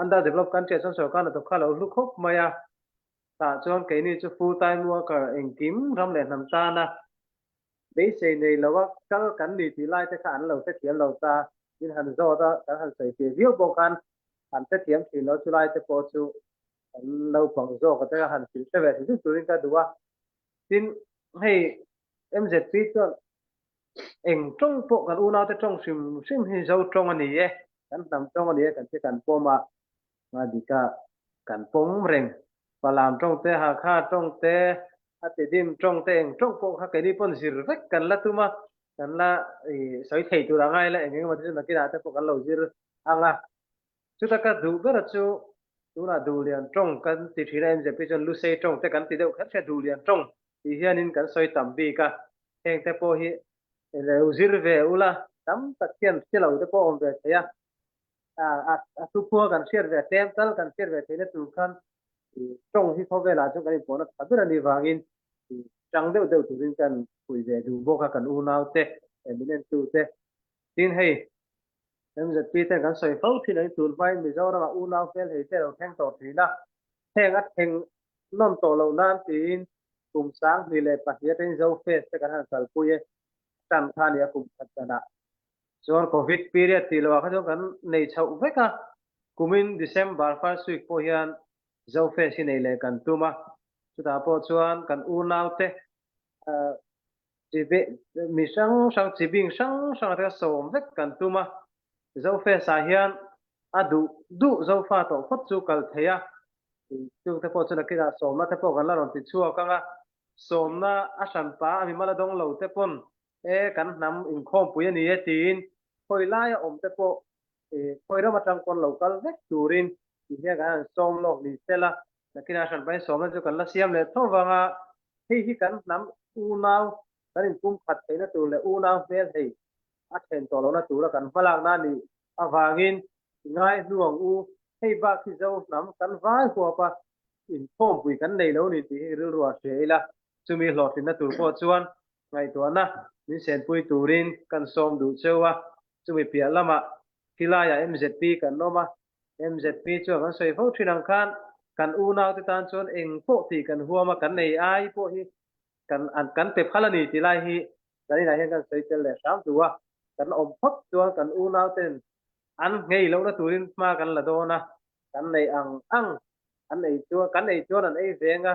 under developed country chuan sarkar na thok kha lo lu khop maya ta chuan ke ni chu full time worker engkim ram le nam ta na be se nei lo wa kal kan ni ti lai te kha an lo te thiam lo ta in han zo da kan han sei ti view bo kan han te thiam thi lo chu lai te po chu lâu bằng zo ka ta han ti se ve ti turin ka duwa tin hei MZP cho eng trong po kan una te trong sim hi zo trong ani ye kan tam trong ani kan ti kan poma ma dika kan pom reng palam trong te ha kha trong te ate dim trong te eng trong po kha ke ni pon zir vek kan la tuma kan la soi thei tu ra ngai la eng ma ti na ki da te po kan lo zir anga chu ta ka du ga chu tu na du lian trong kan ti thira MZP chon lu sei trong te kan ti deuh khat se du lian trong ti hianin kan soi tam bi ka heng te po hi le uzir ve ula tam tak hian chelo te po om ve ya a tu po kan share ve tem tal kan share ve te tu khan trong hi kho ve la chu kan po na thadura ni wangin chang deuh deuh tu rin kan pui ve du bo ka kan u nau te eminent tu te tin hei MZP te kan soi fo thi nei tur vai Mizoram u nau fel hei te ro theng to thi na theng at theng non to lo nan tin kum sang ni le pa hian ten zo fe te kan han sal puye tan khan ya kum khatana chuan covid period ti lo kha kan nei chau veka kumin December first week po hian zo fe si nei le kan tuma chuta po chuan kan u nau te chibe mi sang sang chibing sang sang ra som vek kan tuma zo fe sa hian adu du zo fa to khot chu kal theya chu te po chuna kira som na te po kan la ron ti chu ka nga som na asan pa mi mala dong lo te pon kan nam in khom pu ni e tin khoi la ya om te po khoi ra matang kon local vek turin ti he ga som lo ni sela na kira asan pa som na chu kan la siam le tho wanga hi kan nam u nau kan in kum khat theina tu le u nau fel hei a then to lo na tu ra kan malang na ni awangin ngai luang u hei ba khi zo nam kan vai ko pa in khom pui kan nei lo ni ti ru ru a sheila chumi hlot in na tur po chuan ngai to na min sen pui turin kan som du chewa chumi pia lama hilaya MZP kan noma MZP chu kan soi fo thinang khan kan u nau te tan chon eng po ti kan huama kan nei ai po hi kan pe phalani ti lai hi dani na hian kan soi tel le sam tuwa kan om phot chuan kan u nau ten an ngei lo na turin ma kan la do na kan nei ang an nei chuan an ei venga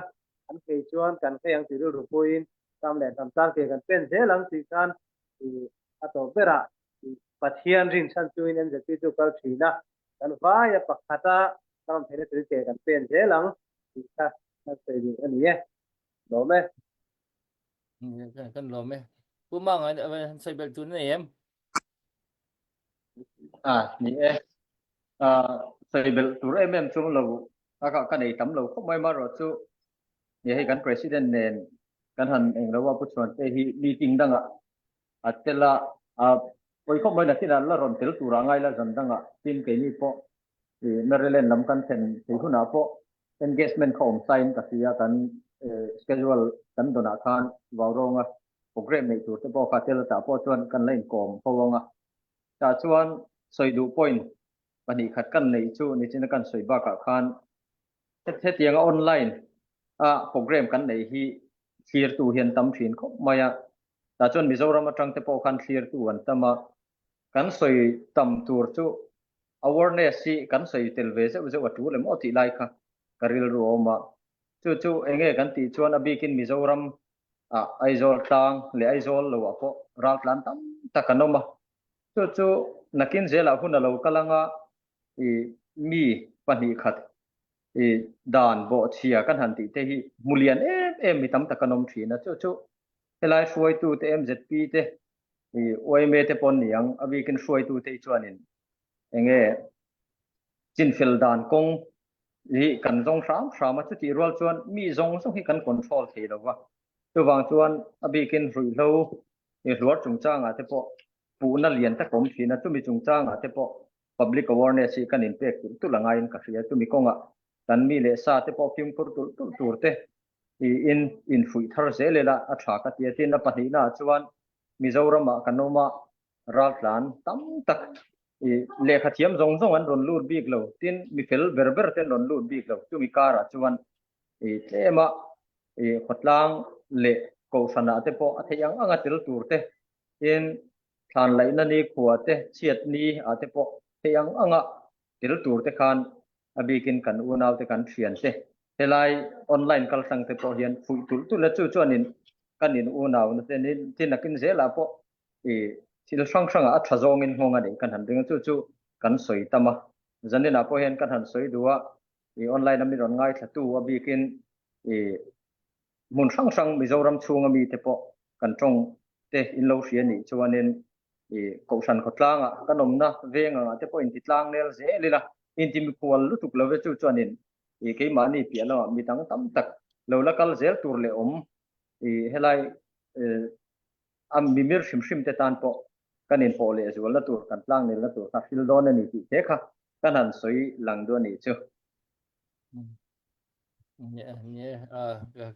an ke chuan kan ke yang ti ru puin tam le tam tar ke kan pen je lang ti kan ato bera pathian rin san chuin en je ti tu kal thina kan vai pakhata tao thấy nó tự kểกันเป็นthế lắm thì ta sẽ dùng anh nhé đúng không kan lo me pumang sai bel tu ne em ni sai bel tur em chung lo cái này tấm lo không may mà rồi chú ni hay kan president nen kan han eng lo wa pu chuan te hi meeting danga atela poi không may là tin là ron tel tu rangai la zan danga tin ke ni po Maryland lam kan sen ti huna po engagement khom sign ka sia kan schedule kan dona khan wawronga program nei tur te po ka tel ta po chuan kan lain kom pawanga ta chuan soidu point pani khat kan nei chu ni chin kan soiba ka khan the tianga online program kan nei hi clear tu hian tam thin khop maya ta chuan Mizoram atang te po khan clear tu an tama kan soi tam tur chu awareness si kan soi tel ve se wa tu le mo ti lai kha karil ru oma chu enge kan ti chuan abikin Mizoram aizol tang le aizol lo apo ral plan tam takanoma chu nakin zela huna lo kalanga mi pani khat dan bo chia kan han ti te hi mulian mi tam takanom thina chu helai suai tu te MZP te oi me te pon niang abikin suai tu te chuanin enge chinfil dan kong hi kan zong ram chu ti rol chuan mi zong hi kan control thei lo wa tu wang chuan abikin rui lo luar chungchanga te po pu na lian ta kom thina tu mi chungchanga te po public awareness kan impact tu langai in ka ria tu mi konga tan mi le sa te po kim pur tur te in fui thar se le la a tha ka ti tin na pani na chuan Mizoram kanoma ral tlan tam tak le khathiam zong an ron lut bik lo tin mi fel berber ten ron lut bik lo tu mi kara chuan tlema khotlang le ko sana te po atheyang anga tel tur te in than lai na ni khuwa te chiat ni ate po theyang anga tel tur te khan abikin kan unaw te kan thian te helai online kal sang te po hian fui tu la chu chuanin kanin unaw na te nin tin akin zela po til sang a thazong in honga de kan han ding chu kan soi tama zanina po hian kan han soi duwa online ami ron ngai thatu abikin mun sang Mizoram chunga mi te po kan tong te in lo hria ni chuanin ko san khotlanga kanomna venga te po in titlang nel ze lila in tim kual lutuk lo ve chu chuanin ke mani pialo mi tang tam tak lo la kal zel tur le om helai am mimir shim te tan po kanin po le zual la tur kan tlang ne la tur ka fil don ani ti te kha kan han soi lang do ni chu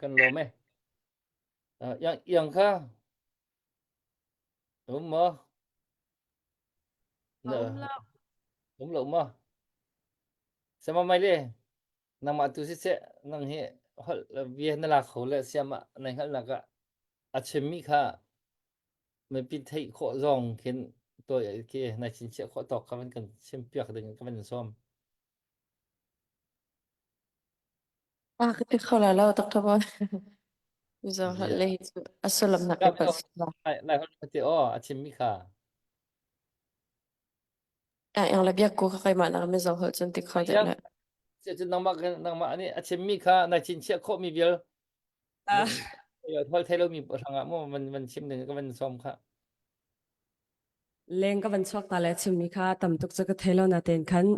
kan lo me yang kha mo lo mo sama mai le nang ma tu se nang he hol vie na la kho le siama nang hal na ka achemi kha me pi thei kho zong khen tôi kia này chính sẽ khó tọc các bạn cần xem việc đừng các bạn xóm cái khâu là lâu tắc thôi bố giờ họ yeah lấy asalam na các cái bạn bớt lại hơn thì achim mi kha yang lebih aku kakak mana kami zong hal cantik kau deh lah sẽ nang ma ni achim mi kha này chính sẽ khó mi việc thôi thay lo mi thằng ạ mình chim đừng các bạn xóm kha leng ka van chuak ta le chim mi kha tam tuk cha ka thelo na ten khan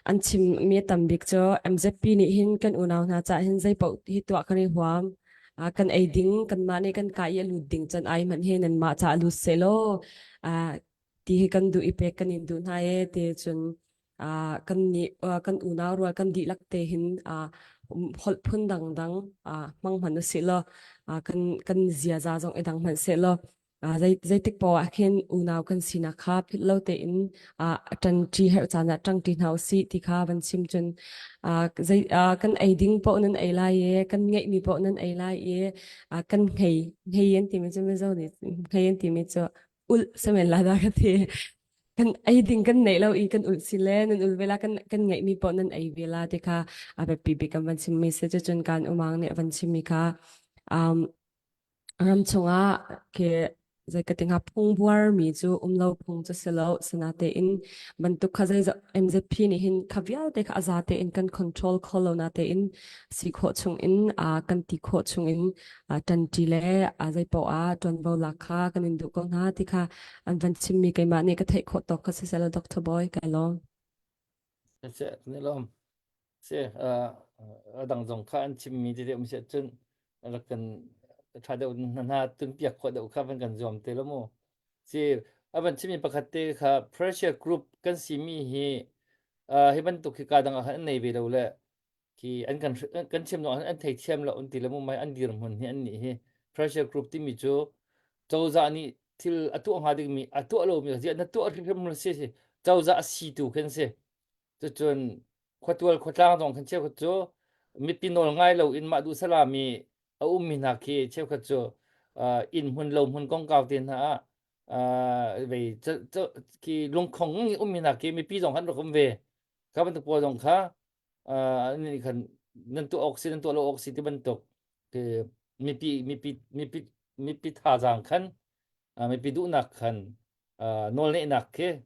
an chim mi tam bik cho MZP ni hin kan unaw na cha hin zai pau hi to khani huam kan ai ding kan ma ne kan ka ye lu ding chan ai man hen an ma cha lu selo ti hi kan du ipe kan in du na ye te chun kan ni kan unaw ro kan di lak te hin hol phun dang mang man se lo kan zia za jong edang man se lo zai tik po akhen unaw kan sina kha philo te in tan tri her chana tang ti nau si ti kha van sim chun zai kan ai ding po nan ai lai ye kan ngai mi po nan ai lai ye kan ngei yen ti me chme zo ni ngei yen ti me cho ul semen la da ka the kan ai ding kan nei lo I kan ul silen nan ul vela kan ngai mi po nan ai vela te kha abe pi kan van sim me se chun kan umang ne van sim mi kha ram chunga ke zai ka tinga phung buar mi chu lo phung chu selo sanate in bantuk kha zai MZP ni hin khavial te kha azate in kan control kolona te in si kho chung in a kan ti kho chung in tan ti le a zai po a ton bo la kha kan in du ko na ti kha an van chim mi kai ma ne ka thai kho to ka se selo Dr. Boy ka lo sẽ nên lom sẽ đằng dòng khá anh chim mi thì mình sẽ chân là cần thay đổi na từng việc hoạt động khá vẫn cần dòm tới lắm mô sẽ bạn chim mi bạc tê khá pressure group cần xí mi hi hi bạn tục khi cả đằng anh này về đâu lệ thì anh cần chim nó anh thấy chim là anh tí lắm mô mai anh đi làm hồn hi anh nhỉ hi pressure group thì mi cho ra ni til atu ha đi mi atu lo mi gì anh atu rim lo sẽ cho ra si tu khen sẽ cho chun khotwal khotlang dong khan che kho cho mi pinol ngai lo in ma du salami au mi na ki che kho cho in hun lo hun kong kaw tin ha về cho ki long khong mi na ki mi pi dong han ro kom về ka ban tu po dong kha ni khan nan tu oxygen tu lo oxygen ban tok ke mi pi tha jang khan mi pi du nak khan nol ne nak ke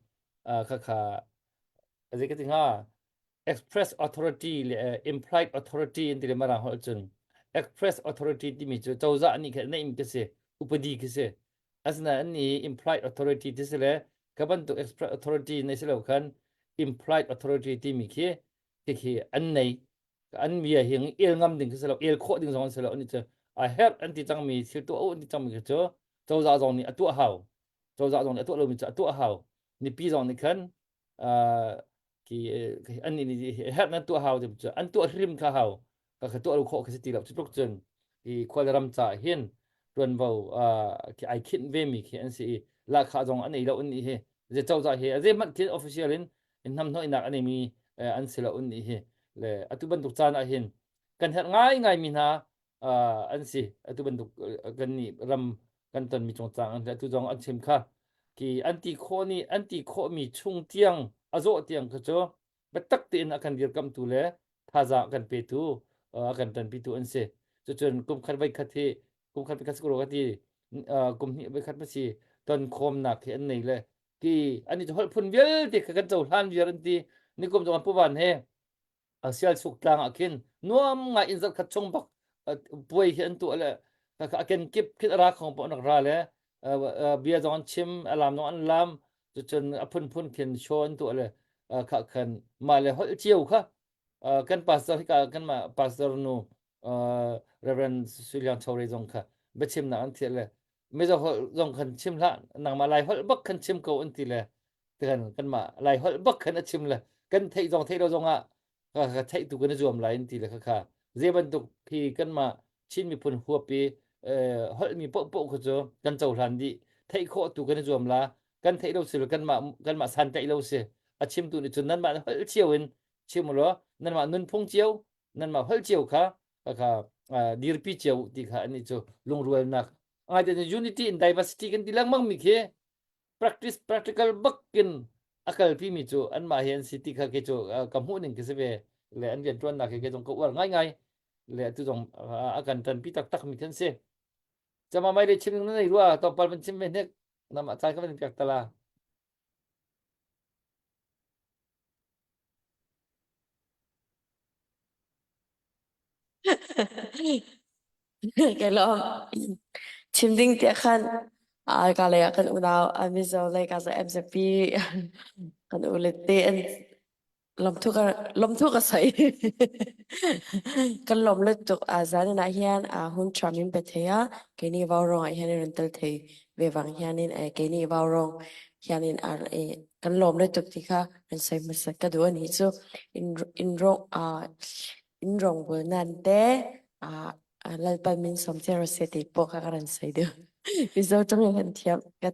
kha kha cái cái tiếng express authority implied authority in the mara hol chun express authority ti mi chu chawza ni khe nei ke se upadi ke se asna ni implied authority ti se le kaban to express authority nei se lo khan implied authority ti mi khe ke an nei an mi hing el ngam ding ke se lo el kho ding zong se lo ni che I have anti chang mi sil to o ni chang mi ke cho chawza zong ni atu hao chawza zong ni atu lo mi cha atu hao ni pi zong ni khan thì anh này hết nó tua hào thì anh tua rim khá hào cả tua lục hộ cái gì lập chút chân thì khoa làm trả hiên tuần vào cái ai khinh về mình khi anh sẽ là khá dòng anh ấy đâu anh ấy he giờ trâu ra he giờ mất thiên official in năm nói nạc anh ấy mi anh sẽ là anh ấy he là atu ban tục cha na hiên cần hết ngay ngay mình ha anh sẽ atu ban tục gần ni ram gần tuần mi trong trang anh atu dòng anh xem khá thì anti kho mi chung tiang azo tiang ka cho betak tin akan dir kam tu le thaza kan pe tu akan tan pi tu an se cho chon kum khat bai khathi kum khat ka skro kati kum ni bai khat ma si ton khom na khe an nei le ki ani hol phun vel te ka kan chau han vir an ti ni kum jong pu ban he asial suk tlang akin nuam nga in zat khat chong bak puai hi an tu le ka aken kip khit ra khong po nak ra le bia jong chim alam no an lam cho chon phun phun khen shon tu le khá khan mà le hol chiu kha kan pastor ka kan ma pastor no reverend Sulian Chowre jong kha be chim na an thiele me jo jong khan chim la nang ma lai hol bak khan chim ko an ti le kan ma lai hol bak khan a chim le kan thei do jong a ka thei tu kan jom lai an ti le kha je ban tu khi kan ma chin mi phun huapi hol mi po ko jo kan chau hlan di thei kho tu kan jom la kan thei lo sil kan ma san tai lo se a chim tu ni chun nan ma hol chiu in chim lo nan ma nun phung chiu nan ma hol chiu kha dir pi chiu ti kha ani chu lung rual nak ai de unity in diversity kan tilang mang mi khe practical bakin akal pi mi chu an ma hian city kha ke chu kam hu ning ke se ve le an gen tuan na ke jong ko war ngai le tu jong akan tan pi tak mi kan se chama mai de chim nei ruwa to pal ban chim me nek na ma chai ka ban pyak tala cái lo chim ding tiệt khăn cái này kan unao mi zo lai ka za MZP kan ulet te an lom thu ka sai kan lom le tuk zan na hian hun chamin be thea ke ni vào rong hian ren tel thei ve wang hian in ke ni vào rong hian in kan lom le tuk ti kha ren sai ma sa ka do ni chu in rong bu nan te lalpa min som zero city po ka ran sai do mi zo trong han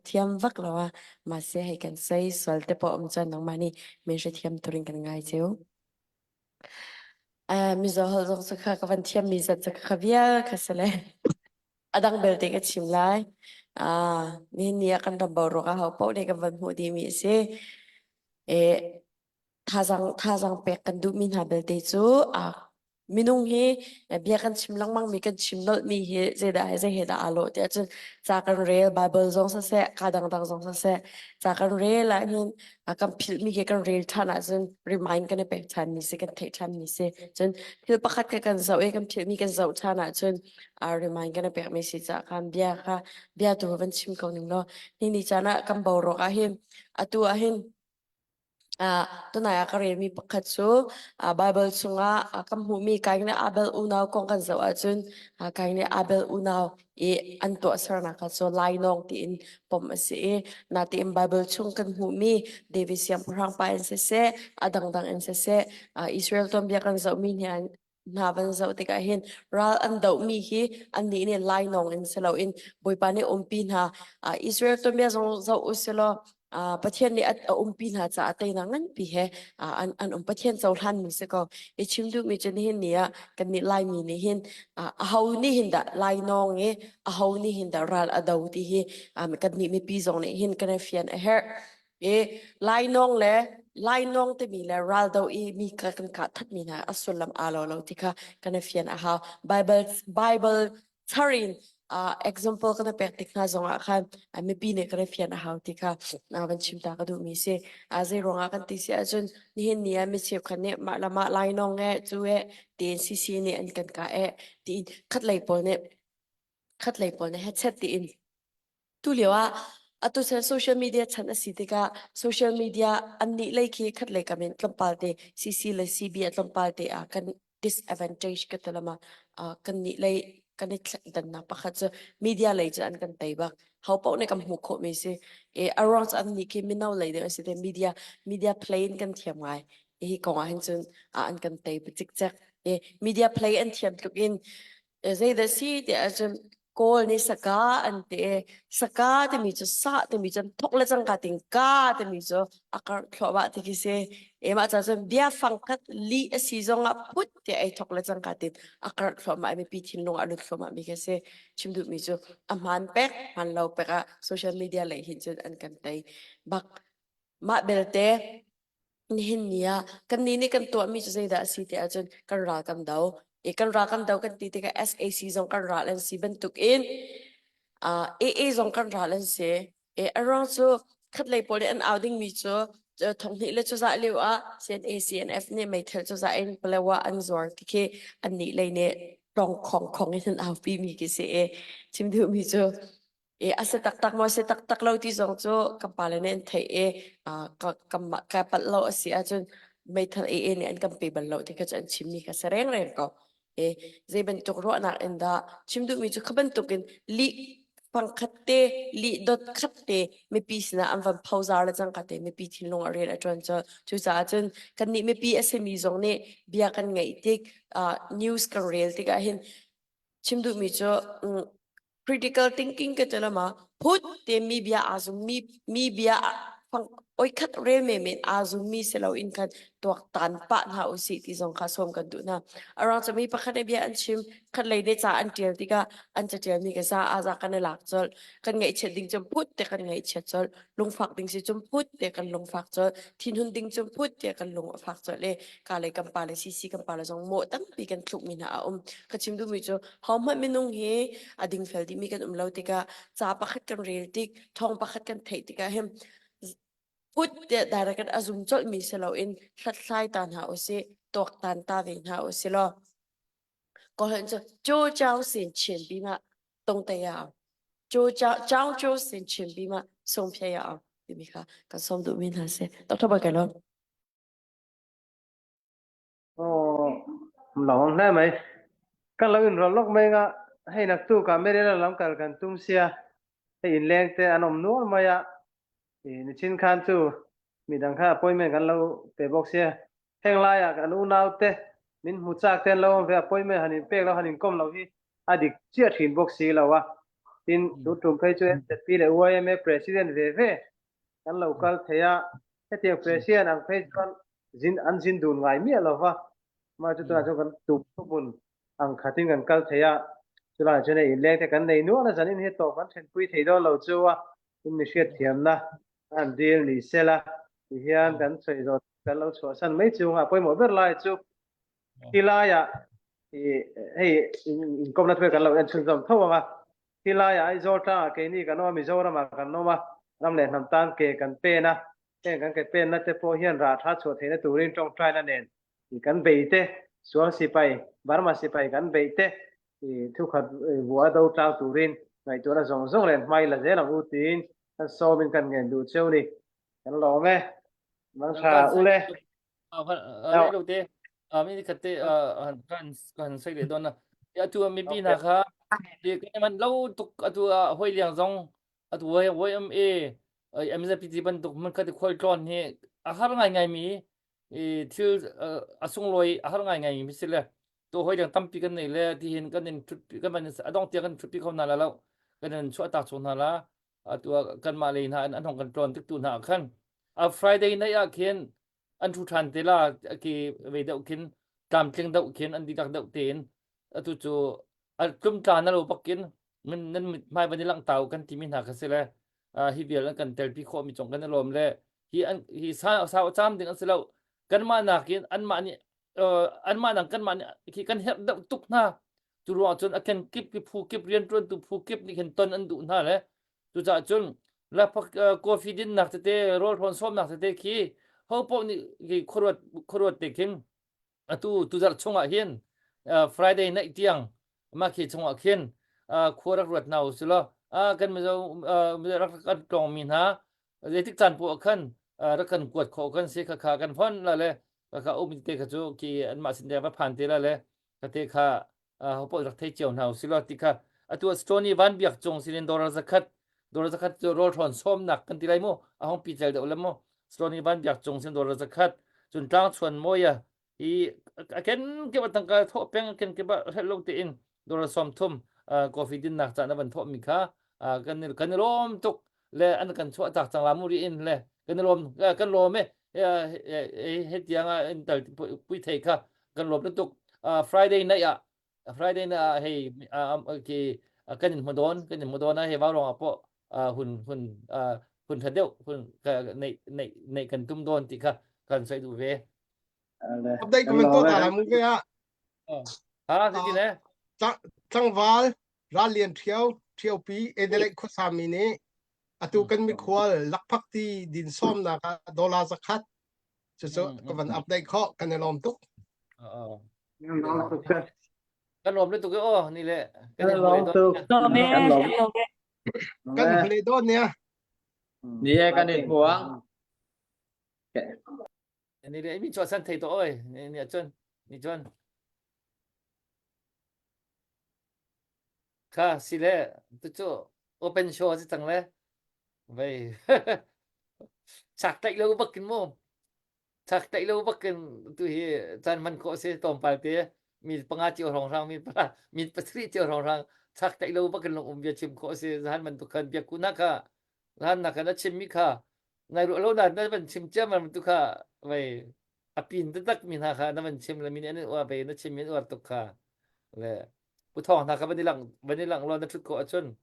thiam vak lawa ma se hay kan sai sol te po chan nang mani mi se thiam turin kan ngai cheu mi zo hol zong sakha ka van thiam mi zat sakha via khasale adang bel te ka chim lai ni ni kan da boro ka ho po de ka van hu di mi se e thazang pe kan du min ha bel te chu mi nung hi bia kan chim lang mang mi kan chim nol mi hi ze he da alo te chun cha kan real bible zong sa se ka dang dang zong sa se cha kan real la hin kan phil mi ke kan real thana chun remind kan pe chan mi se kan the chan mi se chun phil pakhat ka kan zau e kan phil mi kan zau thana chun remind kan pe mi si cha kan bia tu ban chim ko ning lo ni chana kan bo ro ka hin atu a hin tunaya ka rin mi pakhat chu Bible chunga kam hu mi kai na Abel unaw kong kan zaw achun kai na Abel unaw anto sarna ka so lai nong ti in pom ase na ti in Bible chung kan hu mi David siam prang pa en se adang dang en se Israel tom bia kan zaw mi nian na ban zaw ti ka hin ral an daw mi hi an ni ne lai nong en selo in boy pa ni pin ha Israel tom bia zaw uselo pathian ni at pin ha cha atay na ngan pi he an pathian chaw hlan mi se ko e chimdu mi chen hin nia kan ni lai mi ni hin a hau ni hin da lai nong e a hau ni hin da ral adaw ti hi kan ni mi pi zong ni hin kan fian a her e lai nong te mi le ral daw e mi ka kan ka that mi na asulam alo lo ti ka kan fian a ha bible tharin example kana pek tik na zonga khan mi pi ne kana fian a hau ti ka na ban chim ta ka du mi se a ze ronga kan ti se achun ni hin nia mi chep khan ne ma lama lai nong nge chu e ten si si ne an kan ka e ti khat lai pol ne headset ti in tu lewa atu se social media chan asi te ka social media anni lai ki khat lai comment tlampal te cc le cb tlampal te kan disadvantage ka talama kan ni lai kan ni dan na pakhat media lai chan kan tai ba how pau ne kam hu kho me se around an ni ki minaw lai de ase te media plain kan thiam ngai ko hin chun an kan tai chik chak media play an thiam tuk in zai da si te achum kol ni saka ante saka te mi chu sa te mi chan thok la chang ka ting ka te mi chu akar thlowa te ki se ema cha chum bia fangkat li a si zonga put te ai thok la chang ka tin akar thlowa mi pi thin long alu thlowa mi ke se chimdu mi chu amhan pek man lo peka social media lai hin chun an kan tai bak ma belte ni hin nia kan ni kan to mi chu zai da si te achun kan ra kan dau kan ra kan dau kan ti te ka SAC zong kan ra lan si ban tuk in AA zong kan ra lan se around so khat lai pole an outing mi chu thong ni le chu za lew a CNA CNF ne mai thel chu za in plewa an zor ti ke an ni lai ne tong khong in au pi mi ke se chim du mi chu ase tak mo se tak lo ti zong chu kapale ne thai ka pat lo asi a chun mai thal ne an kam pe bal lo ti ka chan chim ni ka sereng reng ko zai ban tuk ro na enda chimdu mi chu khaban tukin li pangkhatte li dot khatte me pi sina an van pauzar la chang kate me pi thin long are la chon chu cha chun kan ni me pi SME zong ne bia kan ngai tik news kan rel tik a hin chimdu mi chu critical thinking ke chalama phut te mi bia azum mi bia oi khat re me azum mi selo in khat tuak tan pa na usi ti zong kha som kan du na around so mi pakhat bia an chim khat lei de cha an tial tika an cha tial mi ka sa aza kan lak chol kan ngai chet ding chum phut te kan ngai chet chol lung phak ding si chum phut te kan lung phak chol thin hun ding chum phut te kan lung phak chol le ka le kam pa le si kam pa le zong mo tam pi kan thluk mi na ka chim du mi cho how ma mi nung he ading fel di mi kan lo tika cha pakhat kan rel tik thong pakhat kan thei tika hem put the direction azum chol mi selo in thlai tan ha osi tok tan ta ve ha osi lo ko hen cho chao sin chen bi ma tong te ya cho sin chen bi ma song phe ya bi mi ka som du min ha se to ba ka lo lòng này mày các lão in rồi lóc mày ngã hay nặc tu cả mấy đứa làm cảกันtung xia hay in leng te anh om nuo mày à thì chín khan tu mi đằng kha appointment kan lo te box xia heng lai à kan u nau te min mu chak ten lo ve appointment hanin pek lo hanin kom lo hi adik chia thin box xi lo wa tin tu tum phei chu pi le UIM president ve ve kan local theya he president ang phei chuan zin dun ngai mi lo wa mà chúng ta cho kan tu bun ang khating kan kal theya chula chene in le te kan nei nu na zanin he to kan then pui thei do lo chuwa in ni shet thiam na an deal ni sela hian kan chei do kan lo chho san mai chu nga poi mo ber lai chu tilaya hey in kom na thwe kan lo en chun jom tho ma ti la ya ai zo ta ke ni kan no mi zo ra ma kan no ma ram le nam tan ke kan pe na ke kan ke pe na te po hian ra tha chu the na turin tong trai na nen i kan be te so si pai bar ma si pai kan be te i thu khat wa do ta turin ngai to na zong zong len mai la je lang u tin kan so min kan ngen du cheu ni kan lo me mang Yang tha kan u sai le le lo te mi kate kan sai le don na ya tu mi pi na kha ti ke man lo tuk atu hoi liang zong atu hoi em za pi ti ban tuk man kate khoi tron he a har ngai mi thil asung loi a har ngai mi se le to hoi liang tam pi kan nei le ti hin kan nen kan man adong ti kan pi khom na la lo kan nen chua ta chu na la atu kan ma le na an hong kan tron tik tu na khan Friday na ya kien an thu than te la ki ve deuh kin tam tling deuh kin an di dak deuh ten atu chu al kum ta na lo pakin min nan mai bani lang tau kan ti min ha ka se le hi bial an kan tel pi kho mi chong kan lom le hi sa cham ding an se lo kan ma na kin an ma ni an ma nang kan ma ni ki kan hep deuh tuk na chu ro chun a ken kip ki phu kip rian tron tu phu kip ni ken ton an du na le chu cha chun la pak coffee din nak te roll thon som nak te ki ho po ni ki khorot te kin atu tu jar chunga hian Friday night tiang ma ki chunga khin khorak rat nau silo kan me zo rak kan tong min ha le tik chan po khan ra kan kuat kho kan se kha kan phon la le ka o min te kha chu ki an ma sin de ma phan te la le ka te kha ho po rak thei chiao nau silo ti kha atu stony van biak chung sin dor zakhat dor zakhat roll thon som nak kan ti lai mo a hong pi chel de lam mo stony van biak chung sin dor zakhat chun tang chuan moya i ken ke batang ka tho peng ken ke ba hello te in dor som thum coffee din nak cha na ban tho mi kha kan rom tuk le an kan chua tak chang la mu ri in le kan lom me he tiang in tal pui thei kha kan lom tuk Friday night Friday na hey ki kan in modon na he ba rong apo hun thadeu hun nei kan tum don ti kha kan sai du ve update comment to ta la mu ke ha thì nè chang wal ra lien thiau pi edele kho sami ni atu kan mi khwal lakphak ti din som na ka dollar zakhat so ko van update kho kan lom tuk kan lom le tu ke oh ni le kan lo tu Lo me, Kan lo. lo me. kan hle don nia Ni kan in buang. ni le mi cho san thei to oi ni chon kha si le tu cho open show chi tang le vậy chặt tay lâu bắc kinh mồm chặt tay lâu bắc kinh tụi chan man ko se tom pal te mi panga chiu rong rang mi patri chiu rong rang chặt tay lâu bắc kinh long bia chim ko se han man tu khan bia kuna ka han na kana chim mi kha ngai ro lo na ban chim cha man tu kha vậy apin tak mi na kha na man chim la mi ne wa be na chim mi wa tu kha le pu thong na kha ban ni lang lo na thu ko chun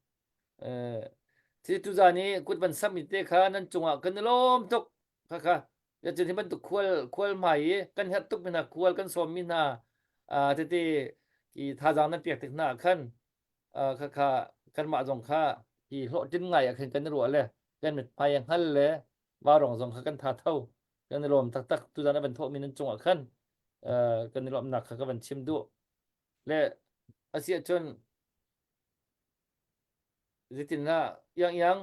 ที่ตุจานี้กุดบันซัมมิเตค่ะนั่นจงอ่ะกันล้มตุกค่ะอย่าจะที่มันตุกควลใหม่กันฮัตตุกมินาควลกันสมมินาที่ที่ท่าจางนั้นเปียกถึงหน้าขั้นค่ะกันมาจงค่ะที่โหดจินไงอ่ะขึ้นกันรัวเลยกันเป็นพายังหันเลยว่ารองจงค่ะกันท่าเท่ากันล้มตักตุจานั้นเป็นโทมินันจงอ่ะขั้นกันล้มหนักค่ะก็เป็นชิมดูและอาเซียจนจิตน่ะยัง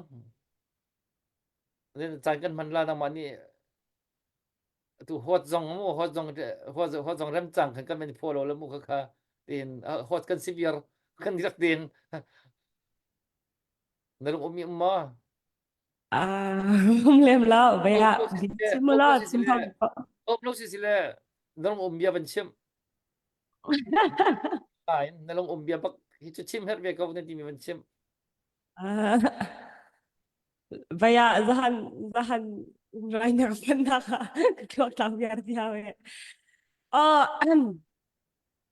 เนี่ยจานกันมันลานามันนี่tu hot zong mo hot zong ram chang kan men follow la mu kha tin hot kan severe kan rak din narum umi ma Không làm lo, vậy ạ. Chim mưa lo, chim phong. no si sile narum bia ban chim ai narum bia bak hi chu chim her ve ka ne ti mi ban chim Vậy ạ, zahan Rainer phân na ka. Klok lang biar dia we.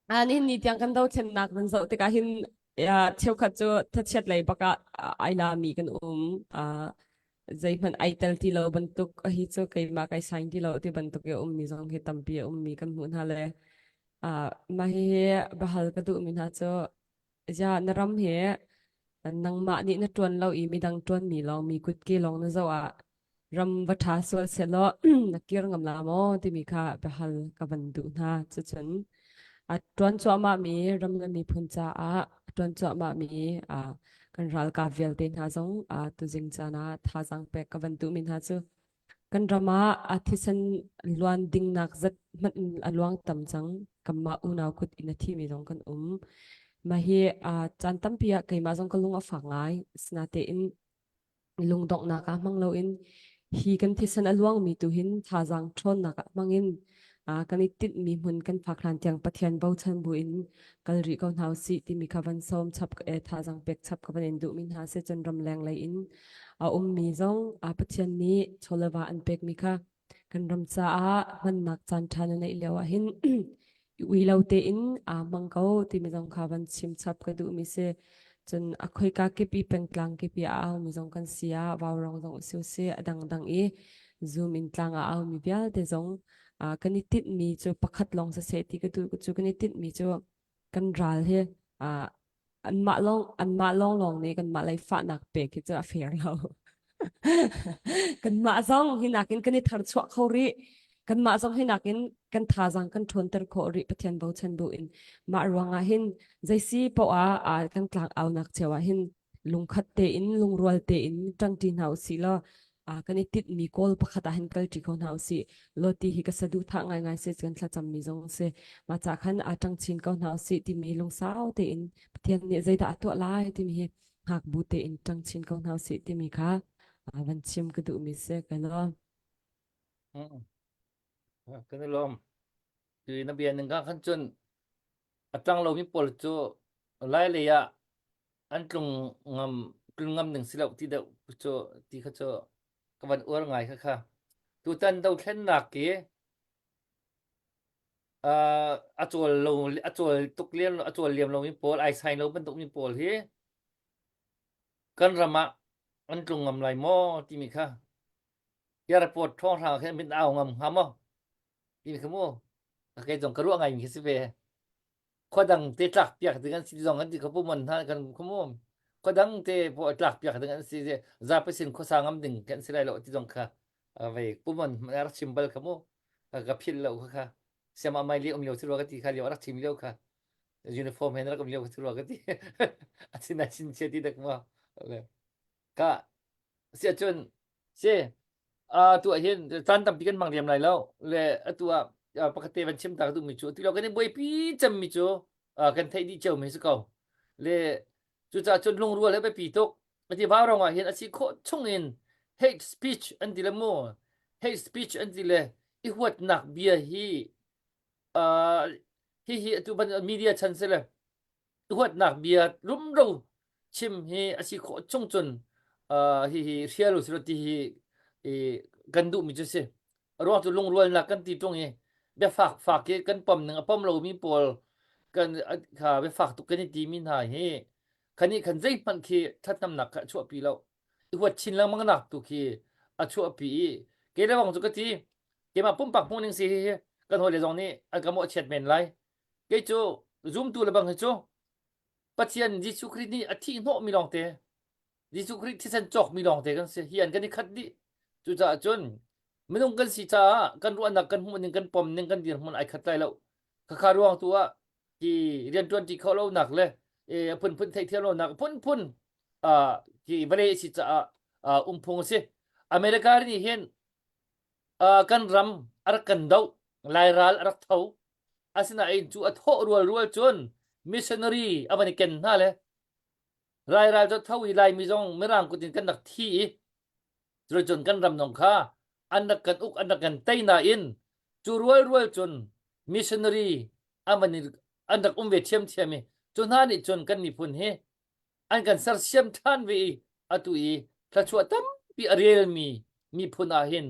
Anin ni tiang kan daw chen nak man zo tika hin ya theu khat chu tha chet lai baka aila mi kan zai man aitel ti lo bantuk hi chu kai ma kai sign ti lo ti bantuk ye mi zong he tampi mi kan hun ha le มาเฮบหัลกระดูมินฮะโจจะนรำเฮนังมานี่นตวนเราอีมีดังตวนมีลองมีกุดกีลองนะเจ้ารำวัฏาสวลเสลอ นักเกียรงำลาโมที่มีค่ะบหัลกับบันดุนะจุดนตวนจัวมามีรำนั้นมีพุนจาตวนจัวมามีกันรัลกาเวลเดนฮะจงตุจิงจานะท่าจังเป็กกับบันดุมินฮะโจกันรำที่สันลวนดิ่งนักจัดมันลวงตำจังกัมมาอุณาวคุดอินาทีมีจงกันมาเฮจันตัมเปียไกมาจงกันลุงอฝังไงสนาเตอินลุงดอกนักมังเราอินฮีกันที่สันลวงมีตุหินท่าจังชนนักมังอินกันติดมีมุนกันฝักลันเตียงปะเทียนเบาชันบุอินกัลริกอนเฮาสิที่มีคาวันซอมชับท่าจังเป็กชับกับบันดุมินหาเซจนรำแรงไลอินมีจงปะเทียนนี้ชลวาอันเป็กมีค่ะกันรำจ้ามันนักจันทานในเลียวหิน วิลาเตอินมังเกาที่มีจงคาวันชิมชับกระดูมิเซจนอคอยกาเก็บปีเป็นกลางเก็บปีมีจงกันเสียวาวรองจงเสียวเสียดังซูมอินกลางมีเบียเดจงกันนิติมีจูปักขัดลองเสียที่กระดูจูกันนิติมีจูกันรัลเฮอันมาลองนี่กันมาไลฟ้านักเปกที่จะเฟียร์เรา กันมาจงหินักกินกันนิทารชวเขารีกันมาจงหินักกินกันท่าจังกันทนเตอร์โคริปะเทียนเบาชันบุอินมารวงหินใจซีปอกันกลางเอานักเจวหินลุงขัดเตอินลุงรัวเตอินจังจีนเฮาสิละกันนิติมีโกลปะขัดหินกัลจิคอนเฮาสิโลตีฮิกสะดุทางง่ายๆเสกันทะจำมีจงเสมาจากขันจังจีนคอนเฮาสิที่มีลุงสาวเตอินปะเทียนเนี่ยใจตาตัวลายที่มีหากบูเตอินจังจีนคอนเฮาสิที่มีค่ะวันชิมกระดูมิเซกันล้อ อืมกันลมคือนับเบียนหนึ่งก็ขั้นจนตั้งเรามีปอลโจไล่เลยอันตรงงำหนึ่งสิเราที่เดาโจที่เขาโจกับวันอ้วนไงค่ะตัวตันเราเช่นหนักเก๋อาจวนเราอาจวนตุกเลี้ยมอาจวนเลี้ยมเรามีปอลไอไซน์เราเป็นตุกมีปอลที่กันรำอันตรงงำไรหม้อที่มีค่ะยาระปวดท้องทางแค่เป็นเอางำหาหม้อที่มีขโมยโอเคจงกระรู้ไงมีสิเปข้อดังเตะจักเปียกถึงกันสิจงกันที่เขาพูดมันท่านกันขโมยข้อดังเตะพอจักเปียกถึงกันสิจะไปสินข้อสร้างงำดึงกันสิไรเราที่จงค่ะไปพูดมันรักชิมเบลขโมยกับพิลเราค่ะเสียมาไม่เลี้ยวมีเราที่รักที่ค่ะเลี้ยวรักชิมเลี้ยวค่ะยูนิฟอร์มเห็นรักมีเลี้ยวที่รักที่อาทิตย์นั้นชินเชียที่เด็กมาก็เสียจนเสียตัวเห็นตันตั้มปีกันบางเรียมไรแล้วเลยตัวปกติมันชิมตาตัวมิจูที่เรากันเนี่ยบ่อยปีจำมิจูกันไทยดีเจ้าไม่สกาวเลยจุดจนลงรัวเลยไปปีตกที่บ้านเราเห็นอาชีพโคชงเงิน hate speech อันที่ละโม hate speech อันที่ละอีหัวหนักเบียฮีตัวบันมีเดียชันเสเลยอีหัวหนักเบียรุ่มเราชิมฮีอาชีพโคชงจนฮีเชียรุสรติฮีกันดูมิจูเสรวมตัวลงรัวหนักกันที่ตรงนี้เดี๋ยวฝากกันปั๊มหนึ่งปั๊มเรามีปอลกันค่ะไปฝากตุกกันในทีมินหายเฮคันนี้คันใจมันคือทัดน้ำหนักชั่วปีแล้วอีกว่าชินแล้วมันหนักตุกีชั่วปีเกี่ยวกับตุกทีเกี่ยวกับปุ่มปักปุ่มหนึ่งสิกันหัวเรื่องนี้กระโมเช็ดเมนไลเกี่ยวกับซูมตัวละบังเจ้าปัจจัยยิสุคริสนี่ที่โนมีลองเตะยิสุคริสที่สันจอกมีลองเตะกันเสียเฮียนกันนี่ขัดดิจุดจนไม่ต้องกันสิจ้ากันรู้อันนักกันหัวหนึ่งกันปมหนึ่งกันเดียวมันไอ้ขัดใจแล้วข้ารู้ว่าตัวที่เรียนจนที่เขาเล่าหนักเลยพุ่นไทยเที่ยวเราหนักพุ่นที่บริษัทจะพงศิอเมริกานี่เห็นกันรำอารักกันดาวลายรัลอารักเท้าอาศัยไอ้จูอัดโหรัวจนมิชชันนารีอเมริกันนั่นแหละลายรัลจะเท้าอีลายมิจงไม่ร่างกุฏิกันหนักที่จนกันรำนองข้าอันนักกันอันนักกันไตน่าอินจูรัวจนมิชชันนารีอเมริกอันนักเวทเทียมจนฮันนี่จนกันนี่พุ่นเฮอันกันสารเสียมท่านวีตุยถ้าชัวตั้มปีเรียลมีพุ่นอาหิน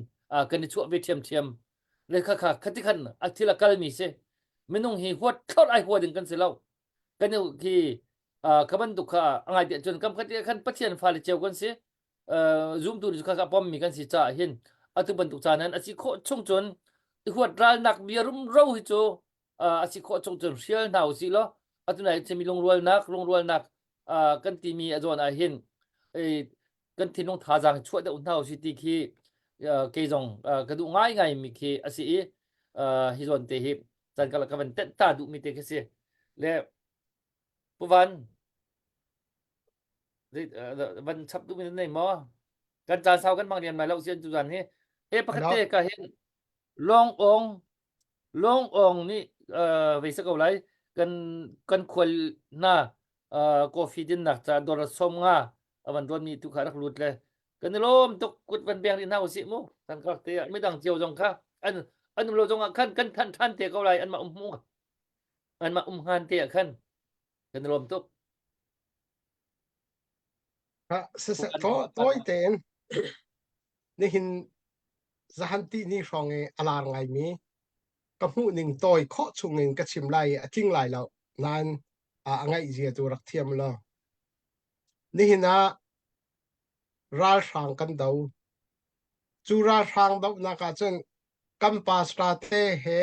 กันนี่ชัวเวทเทียมเลยค่ะคัติขันทีละกัลมีเสไม่น้องเฮหัวเข้าไอหัวดึงกันเสียแล้วกันนี่คือขบันตุค่ะอังไงเดียจนคำคัติขันปัจจัยฟ้าเลยเจ้ากันเสซูมตัวนี้ค่ะป้อมมีกันสิจ่าเห็นตุบันตุจานั้นอาศัยโคชงจนหัวรัลนักเบียรุ่มเราฮิโจ asi kho chong chon rial nau si lo atu nai chemi long rual nak kan ti mi azon a hin e kan tin long tha jang chua da nau si ti khi ke jong ka du ngai mi khi asi hi zon te hi chan kala ka van tet ta du mi te ke se le puvan van chap du mi nei mo kan cha sao kan mang rian mai lo sian tu jan he e pakate ka hin long ong ni ve sa ko lai kan khol na coffee din nak cha dor som nga awan don mi tu kha rak lut le kan lom tok kut van beng din hau si mu tan ka te me dang chiao jong kha an lo jong khan kan than te ko lai an ma mu an ma han te khan kan lom tok ha se toi ten ni hin zahanti ni rong e alar ngai mi ka mu ning toi kho chungin ka chim lai a ting lai lo nan angai zia tu rak thiam lo ni hina ral sang kan dau chu ral sang dau na ka chen kam pa sta te he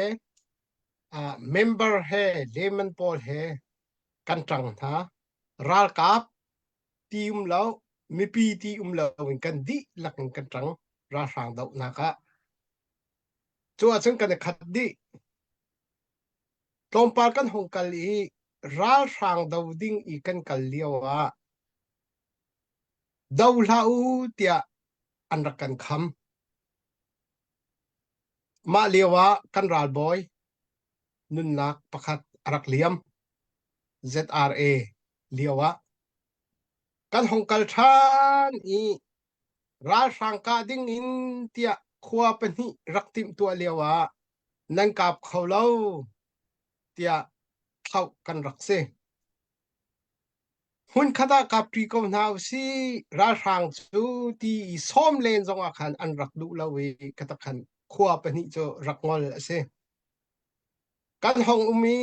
member he lemon pol he kan tang tha ral kap tium lo mi pi ti lo in kan di lak kan tang ral sang dau na ka chu a chen kan khat di tom par kan hong kal i ral sang dau ding i kan kal liawa dau lau tia an rakan kham ma liawa kan ral boy nun nak pakhat arak liam ZRA liawa kan hong kal than i ral sang ka ding in tia khwa pani raktim tu liawa nan kap kholo tia thau kan rakse hun khata kap tri ko nau si ral sang chu ti som len zong a khan an rak du lawi kata khan khwa pani cho rakngol ase kan hong umi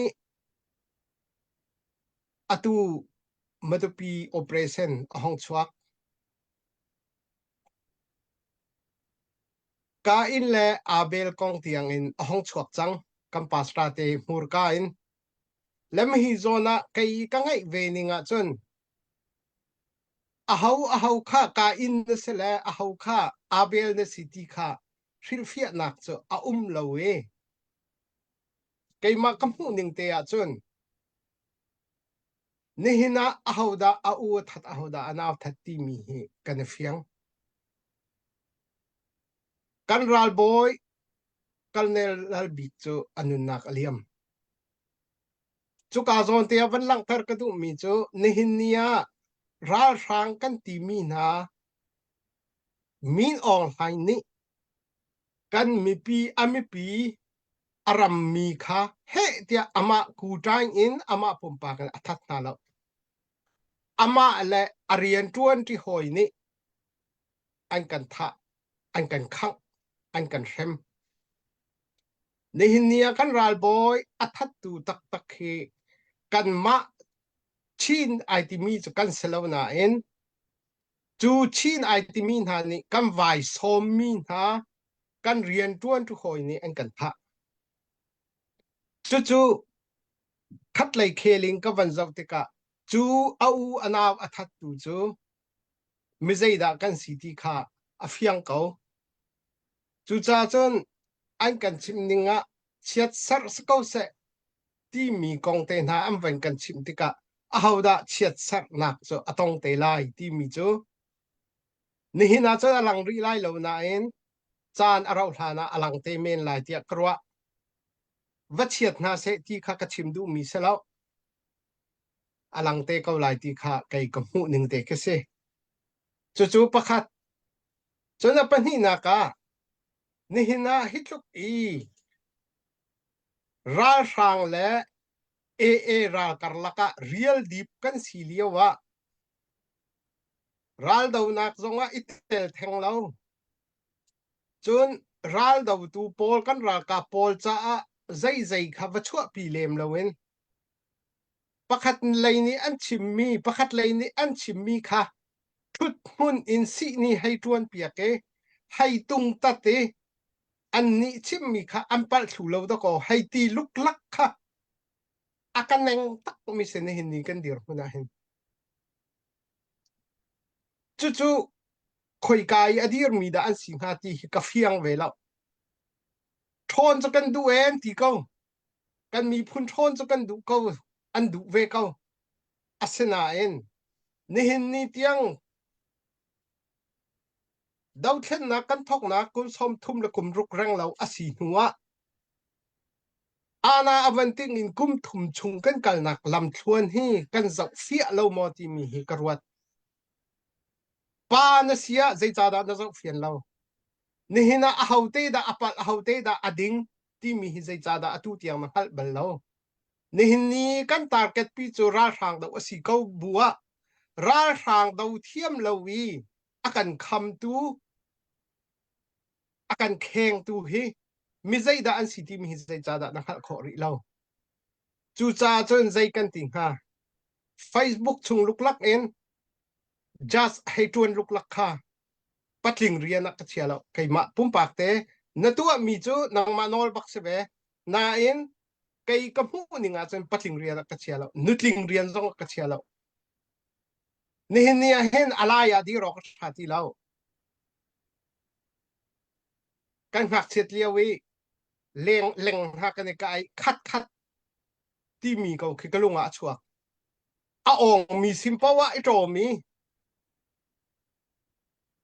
atu matupi operation ahong chuak ka in le abel kong tiang in ahong chuak chang kam pastra te mur ka in lem hi zona kai ka ngai ve ninga chun ahau kha ka in se le ahau kha abel ne city kha hril fiat nak cho a lowe kai ma kam hu ning te a chun nihina ahoda au that ahoda anaw thati mi hi kan fiang kan ral boy kalnel lal bi chu anun nak aliam chu ka zon te van lang thar ka du mi chu nihinia ral sang kan ti mi na min ong hai ni kan mi pi ami pi aram mi kha he tia ama ku tang in ama pum pa kan athat na lo ama le arian 20 hoi ni an kan tha an kan khang an kan hem nihinia kan ral boy athat tu tak he kan ma chin itimi chu kan selo na en chu chin itimi na ni kan vai som mi na kan rian 20 hoi ni an kan tha chu khat lai kheling ka van zau te ka chu au anaw athat tu chu mizeida kan city kha afiang ko chu cha chon an kan chim ninga chiat sar skau se ti mi kong te na am van kan chim tika a hauda chiat sar nak cho atong te lai ti mi chu ni hina cho alang ri lai lo na en chan arau thana alang te men lai tia krwa vachiat na se ti kha ka chim du mi selo alang te ko lai ti kha kai ka mu ning te ke se chu pakhat chona pani na ka nihina hitluk i ral sang le ral karlaka real deep kan siliwa ral dau nak zonga itel thenglo chun ral dau tu pol kan ral ka pol cha zai kha wachua pi lem lowen pakhat leini an chimmi pakhat leini an chimmi kha thut mun in si ni hai tuan piake hai tung ta te an ni chimmi kha an pal thu lo da ko hai ti luk lak kha akan neng tak misalnya hindi kan dir hunahin cucu koi kai adir mida an singhati kafiang vela thon cho kan du en ti ko kan mi phun thon cho kan du ko an du ve ko asena en nihin ni tiang dau then na kan thok na kum som thum le kum ruk rang lo asi nuwa ana avanting in kum thum chung kan kal nak lam thuan hi kan zau fia lo mo ti mi hi karwat pa na sia zai cha da na zau fian lo nihina ahote da apal ahote da ading ti mi hi zai cha da atu tiang ma hal bal lo nihin ni kan target pi chu ra thang da asi ko buwa ra thang do thiam lo wi akan kham tu akan kheng tu hi mi zai da an city mi zai cha da na hal kho ri lo chu cha chon zai kan ting ha Facebook chung luk lak en just hay tuan luk lak kha patling rian ka chialo kai ma pum pak te na tua mi chu nang manol bak se be na in kai ka mu ni nga chen patling rian ka chialo nutling rian zong ka chialo nihin hen alaya di ro ka thati lo kan hak chet liawi leng leng ha kan kai khat khat ti mi ko ki ka lunga chuak a ong mi simpawa ito mi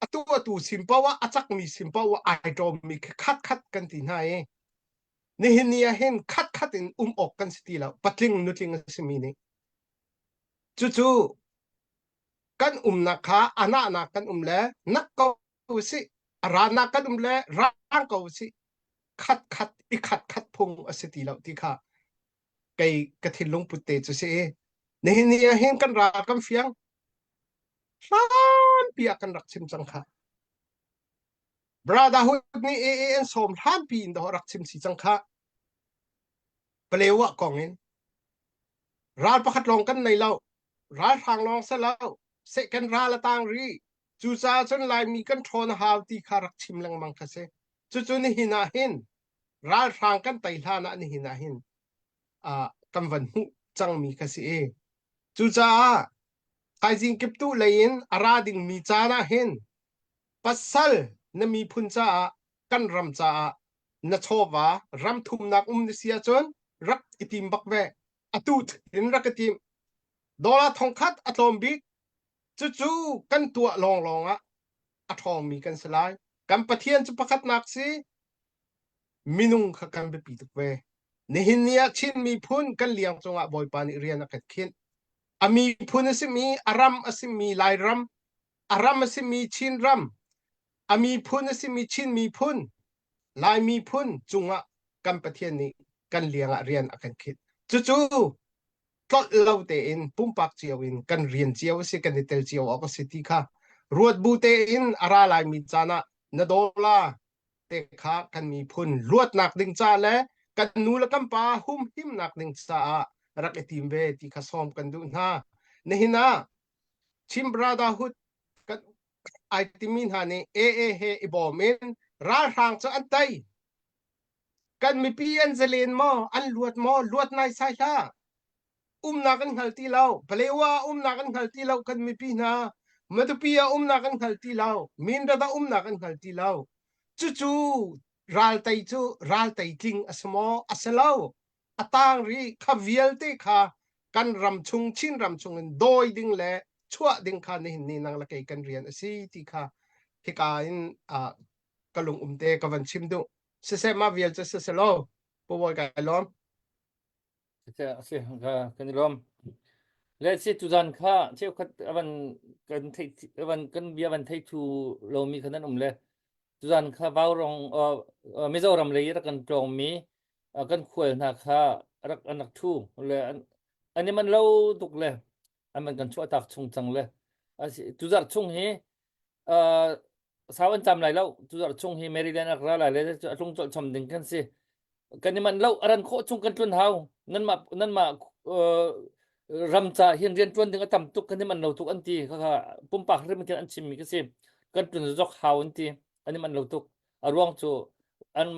atu simpawa achak mi simpawa ito mi khat khat kan tin hai nihin hen khat khat in ok kan stila patling nutling simi ni chu kan na kha ana na kan le nak ko si arana kan le rang ko si khat khat i khat khat phung asiti lo ti kha kai kathilung putte chu se nihin hen kan ra kan fiang han pia kan rak chim chang kha brotherhood ni en som han pi in do rak chim si chang kha pelewa kongin ral pakhat long kan nei lo ral thang long sa lo se kan ra la tang ri chu cha chon lai mi kan thon haw ti kha rak chim lang mang kha se chu ni hina hin ral thang kan tai hla na ni hina hin a kam van hu chang mi kha si e chu cha kai jing kip tu lein ara ding mi cha na hin pasal na mi phun cha kan ram cha na chowa ram thum nak ni sia chon rak itim bak ve atut in rak itim dola thong khat atom bi chu kan tua long long a athong mi kan salai kan pathian chu pakhat nak si minung kha kan be pi tuk ve nihin nia chin mi phun kan liang chonga boy pani rian akat khin ami phun asimi aram asimi lai ram aram asimi chin ram ami phun asimi chin mi phun lai mi phun chunga kan pathian ni kan lianga rian akan khit chu tlot lo te in pumpak chiaw in kan rian chiaw si kan tel chiaw ako city kha ruat bu te in ara lai mi chana na dola te kha kan mi phun luat nak ding cha le kan nu la kam pa hum him nak ding cha rak etim ve ti kha som kan du na nehina chim brotherhood kan ai timin ha ne he ibomen ra rang cha an tai kan mi pi an zelen mo an luat nai sai la na kan halti law palewa na kan halti law kan mi pi na matupia na kan halti law min da na kan halti law chu ral tai ting asmo asalaw atang ri khavial te kha kan ram chung chin ram chung doi ding le chua ding kha ni ni nang la kai kan rian asi ti kha ki ka in kalung umte ka van chim du se ma vial se lo po wa ka lom se kan rom let's say tuzan kha che khat avan kan thai avan kan bia van thai thu lo mi khanan le tuzan kha baw rong mizoram le ra kan tong mi kan khwel na kha rak anak thu le ani man lo tuk le aman kan chu tak chung chang le tuzar chung he sawan cham lai lo tuzar chung he maryland ak ra lai le chung chol chom ding kan si kan ni man lo aran kho chung kan tun hau nan ma ram cha hian rian tuan ding atam tuk kan ni man lo tuk an ti kha pum pak rim kan an chim mi ka si kan tun jok hau an ti ani man lo tuk arwang chu an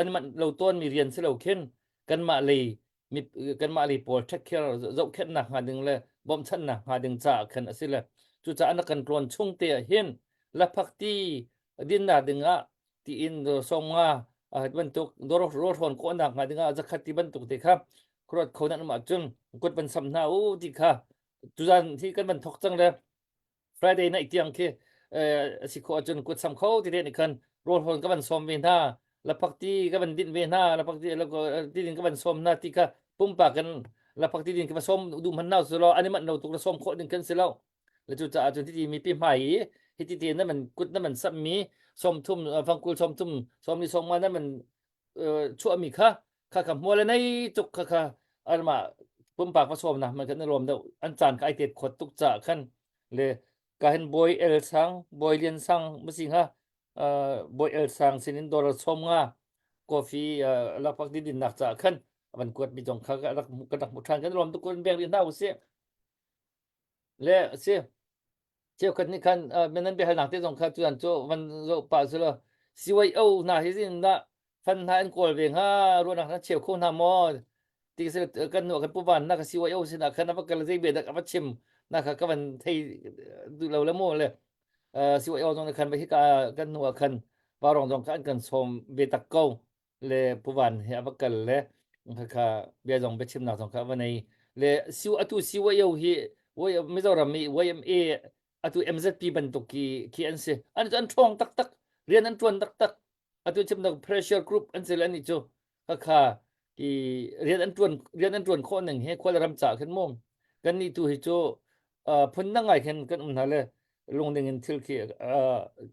man lo ton mi rian se lo khen kan ma le mi kan ma li por take care zo khet na ha ding le bom chan na ha ding cha khan asile chu cha na kan ron chung te hin la phak ti din na ding a ti in do som nga ban tuk dor ro thon ko na ha ding a zakhat ti ban tuk te kha krot khona ma chung kut ban sam na u ti kha chu jan thi kan ban thok chang le Friday night tiang ke si ko chun kut sam kho ti de ni kan ro thon ka ban som ve na la phak ti ka ban din ve na la phak ti la ko ti din ka ban som na ti kha pum pa kan la phak ti din ka som du man nau so lo ani man no tuk la som kho din kan se lo la chu cha chun ti mi pi mai hi ti naมันกุดnaมันซับมีsom thum phang kul som thum som ni som ma naมันchu mi kha kha kha mo le nei tuk kha kha ar ma pum pa pa som naมันkan rom da an chan ka ai tet khot tuk cha khan le ka hen boy el sang boy lian sang ma sing ha boy el sang sinin dor som nga coffee la pak di din nak cha khanมันกวดmi jong kha ka dak ka dak mu than kan rom tu kon bek rin na u se le se chiều khẩn ni khan bênนั้นไปหาหนังที่สงขลาจวนโจวันโจป่าสุดสิวัยเอาหน้าที่สินะฟันหาอันกอลเวงฮะรู้นะเชียวโคหน้ามอที่สิกันหนวกันปุ๊บวันนักสิวัยเอาสินะคันนับกันเลยเบียดกับชิมนะครับก็มันที่ดูเราละโมเลยสิวัยเอาตรงนั้นคันไปที่กันหนวกันว่ารองตรงกันสมเบียดตะเก้าเลยปุ๊บวันเฮียบักกันเลยค่ะเบียดตรงไปชิมหนักตรงครับวันนี้เลยสิวอตุสิวัยเอาเฮียวัยไม่ต้องรำมีวัยเอatu MZP bentuk ki anse an thong tak tak rian an tuan tak tak atu chim nak pressure group anse lan ni chu kha ki rian an tuan kho nang he khol ram cha khan mom kan ni tu hi chu phun na ngai khan kan na le long ning in thil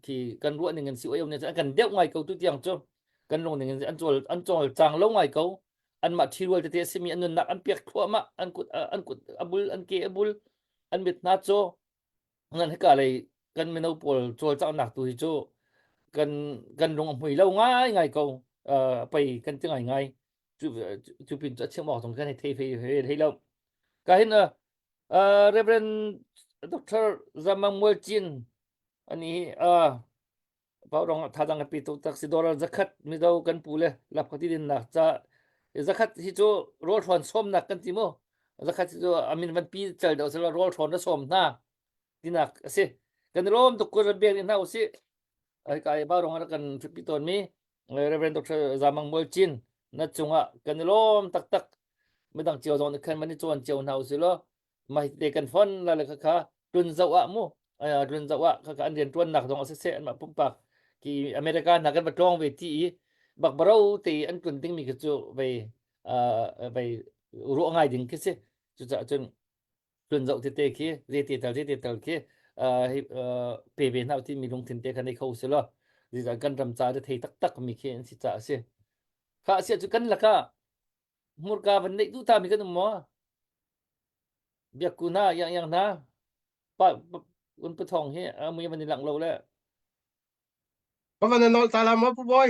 ki kan ru ning in si oyom ne kan deu ngai ko tu tiang chu kan long ning in an chol chang lo ngai ko an ma thirwal te simi an nak an pek khwa ma an kut abul an ke abul an mit na chuงั้นให้กาเลยกันไม่เอาปวดโจเจ้าหนักตัวโจกันลงหวยเล่าง่ายง่ายก็ไปกันจะง่ายง่ายจูปินจะเชื่อมออกตรงกันให้เทให้เราก็เห็นReverend Dr. Zamang Jin อันนี้พระรองท่าดังปีตุตักสิดอลจักรมีเรากันปูเลยรับคดีดินหนักจะจักรที่โจรอดทอนส้มหนักกันที่มั้งจักรที่โจอามินมันปีเจอเดี๋ยวจะรอดทอนแล้วส้มหน้าdinak kasi kan rom to ko ber na usi ai kai ba rong kan piton mi Reverend Dr. Zamang Molchin na chunga kan rom tak tak medang chiao zon kan mani chon chiao na usi lo mai te kan fon la la kha tun zawa mu tun zawa kha an ren tuan nak dong se an ma pum pak ki America na kan ba tong ve ti bak barau ti an tun ting mi ka chu ve ve ru ngai ding ki se chu cha chun tuần dậu thì tê kia dê tờ kia về về nào thì mình dùng tiền tê cái này khâu xí lo thì giờ cần làm giá để thấy tắc tắc mình kia thì trả xí khá xí chú cần là khá một cái vấn đề tu ta mình cần mua việc cũ na yang na ba quân bất thong he mình vấn đề lặng lâu đấy ก็วันนั้นตาลามาปุ๊บอย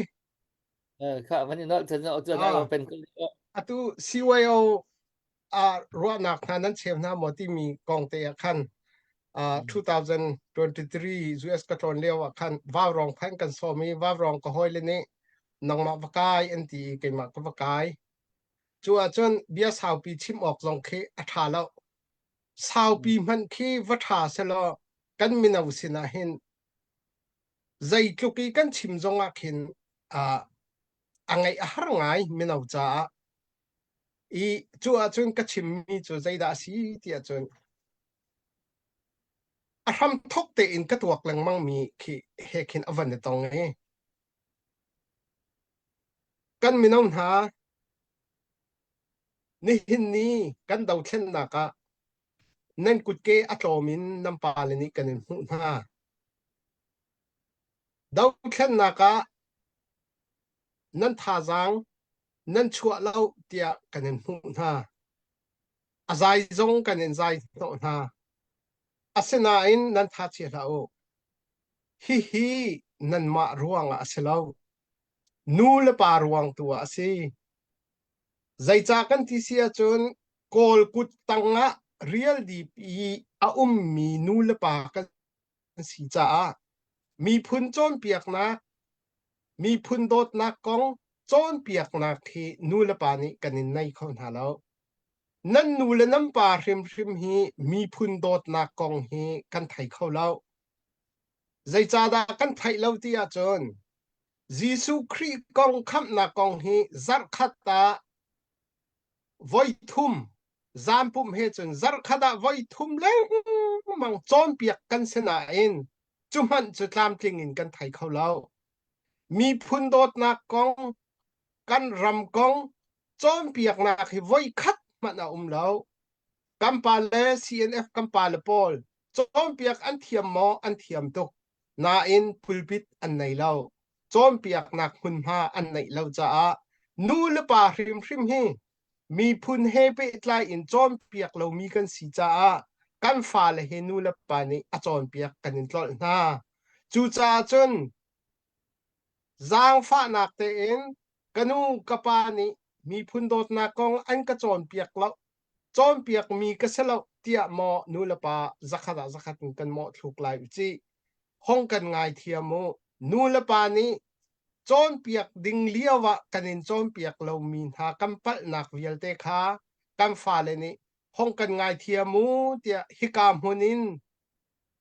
khá vấn đề nó thật sự làเป็น atu siwayoรัวนักนั้นเชื่อมน้ำหมดที่มีกองเตะคัน2023 US กระทรวงเลี้ยวคันว่ารองแพงกันโซมีว่ารองก็ห้อยเลยนี่นองมาปกายอันที่เกิดมาก็ปกายจัวจนเบียสาวปีชิมออกลงเคอัฐาแล้วสาวปีมันคีวัฏาเสลอกันมินาวุสินาเห็นใจทุกีกันชิมจงอาเห็นอังไงอาหารไงมินาวจ้าอีจัวจนก็ชิมมีจัวใจดาสีที่จนอารมณ์ทุกเตอินก็ตัวกลางมั่งมีคือเฮคินอวันเดตรงไงกันมินาวหานี่หินนี้กันดาวเช่นนักนั่นกุดเกอโตมินน้ำปลาเลนี่กันหุ่นหาดาวเช่นนักนั่นท่าจังนั่นชัวเล่าเดียกันหุ่นหาอาใจจงกันใจโตหาอาเซนาอินนั่นท่าเชียร์ฮินั่นมาร่วงอาเซลานูเลปารวงตัวอาเซใจจากันที่เสียจนโกลกุดตังะเรียลดีปีอามีนูเลปากันสีจ้ามีพุนโจนเปียกนะมีพุนโดดนักกอง จอนเปียกนักที่นูละปานี้กันในคนหาแล้วนั่นนูละน้ำปลาริมฮีมีพุนโดดนักกองฮีกันไทยเข้าแล้วใจจ่าดากันไทยแล้วที่อาจารย์ยิสุครีกองคำนักกองฮีจัรขัดตาไว้ทุ่มจามปุ่มเฮจนจัรขัดตาไว้ทุ่มเล้งมังจอนเปียกกันเสนาเองจุมันจะตามจริงอินกันไทยเข้าแล้วมีพุนโดดนักกองกันรำกองจอนเปียกนักให้ไว้คัดมันเอาแล้วกัมปาเล CNF กัมปาเลปอลจอมเปียกอันเทียมหมออันเทียมตุกนาอินพุลปิดอันไหนเล่าจอมเปียกนักหุ่นหาอันไหนเล่าจ้านูลป่าริมฮีมีพุนเฮเปตไลอินจอมเปียกเรามีกันสีจ้ากันฟ้าเลยเฮนูลป่านี้อจอมเปียกกันอินตลอดนาจูจ้าจนจางฟ้านักเตอินกันูกปานี้มีพุนโดดนักกองอันกระจอนเปียกแล้วจอมเปียกมีกระเซลเตียหมอนูละปาจักขัดกันหมอถูกลายอุจิห้องกันไงเทียมนูละปานี้จอมเปียกดิ่งเลี้ยวะกันอินจอมเปียกเรามีหากำปั้นนักเวียลเตคากำฟ้าเลยนี่ห้องกันไงเทียมูเตียฮิกามหุนิน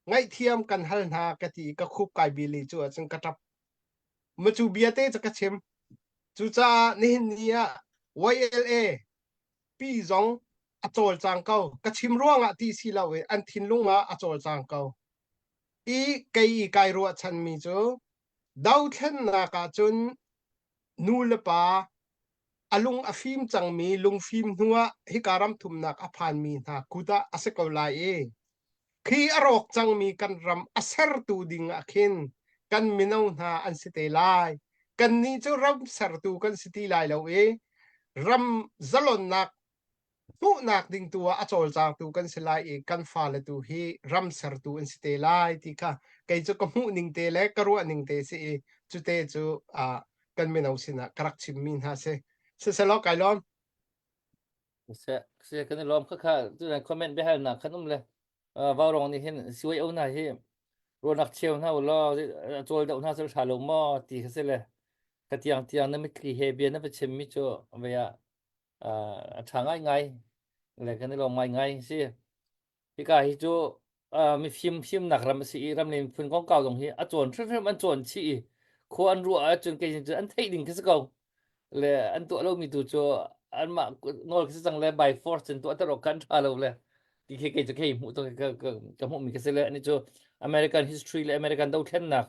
ไงเทียมกันฮัลนากะติกะคุบไกบิลีจัวจึงกระทับมาจูเบียเตจะกระเชมจูจ้านี่เนี่ย YLA ปีจงอโจลจางเก่ากระชิมร่วงที่สิเราอันทินลุงมาอโจลจางเก่าอีไกรัวชันมีจูดาวเทนนากาจุนนูลปาอลุงอฟิมจังมีลุงฟิมนัวฮิการัมทุมนักอภานมีนากุดาอเสกลายคีอรอกจังมีกันรำอเซรตูดิงอคินกันมินาวนาอันสิเตลายกันนี้จะรำเซรตูกันสิตีลายเรารำจลนนักผู้นักดิ่งตัวอโจลจางตูกันสิลายกันฟ้าเลตูฮีรำเซรตูอันสิเตลายที่ค่ะไกจูกมูนิงเตเลกรัวนิงเตสิจุเตจูกันมินาวสินะกรักชิมมินฮาเซเสลอกไกลล้อม เสียกันล้อมค่ะจุดนั้นคอมเมนต์ไปให้หนักขนมเลยว่ารองนี่เห็นสวยเอาหน่าที่โรนักเชียวน่าล้อโจลเดาหน้าสุดชาลงมอตีเขาเสียเลยกะเตียงนั่นไม่คลีเฮเบียนั่นเป็นเชมมิโจเวียทางไงเลยกันนี่ลองไม่ไงสิพี่กาฮิโจมีฟิล์มหนักรำสีรำเนียนพื้นของเก่าตรงนี้จวนมันจวนชีควรรู้จนเกจิอันเทดิ่งขึ้นสักเลยอันตัวเรามีตัวโจอันมานอลขึ้นสังเลย by force จนตัวตลกกันชาเราเลยที่เกจิหมูตัวก็หมูมีกันเสียเลยอันนี้โจ American history เลย American ดาวเทนหนัก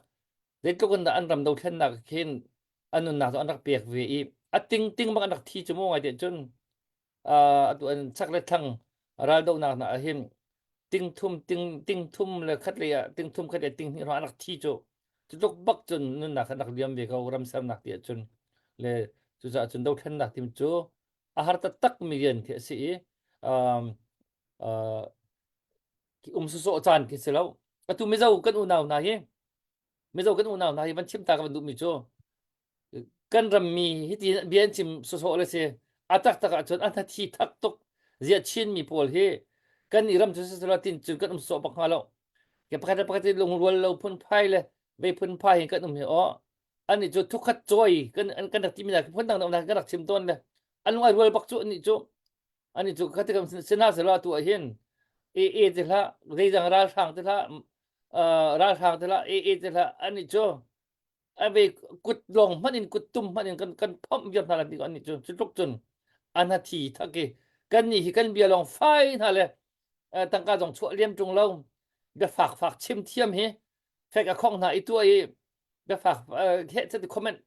เด็กก็กันอันรำดาวเทนหนักเห็นอันนั้นหนักตัวอันนักเปียกเวียติ้งบางอันนักที่จมูกไอเดียจนตัวอันสักเล็กทั้งเราดาวหนักนะเห็นติ้งทุ่มเลยคัดเลยติ้งทุ่มคัดเลยติ้งเราอันนักที่โจจุดบักจนนั่นหนักนักเลี้ยงเบียเขารำเสริมหนักเดียจนเลยจุดจนดาวเทนหนักที่มันโจอาหารตักมีเงินที่สิสุสจานกินเสร็จแล้วtuไม่เจ้ากันอุณาวนาเฮไม่เจ้ากันอุณาวนาเฮมันชิมตากันดูมิโจกันรำมีฮิตีเบียนชิมสุสเลยเสียตักจนอันที่ทักตกเจียชินมีโพลเฮกันนี่รำจุดสุดละตินจุดกันสุปักมาแล้วแกประกาศลงรัวเราพุ่นไพ่เลยไปพุ่นไพ่กันเหรออันนี้จุดทุกขัดจอยกันดักที่มีดักพุ่นต่างกันดักชิมต้นเลยอันนู้นรัวปักจุอันนี้จุดขัดกันเสนาเสร็จแล้วตัวเห็นเจละเรื่องราชทางเจละราชทางเจละเจละอันนี้จ้ะไปกุดลงมันกุดตุ้มมันกันพร้อมยอมทำอะไรอันนี้จ้ะจุดจนอันนาทีทักกันนี่กันเบียร์ลงไฟนั่นแหละตั้งการส่งชั่วเลี้ยมจงเราเบียฝากชิมเทียมเฮแค่กับข้องหน้าอีตัวเบียฝากแค่จะคอมเมนต์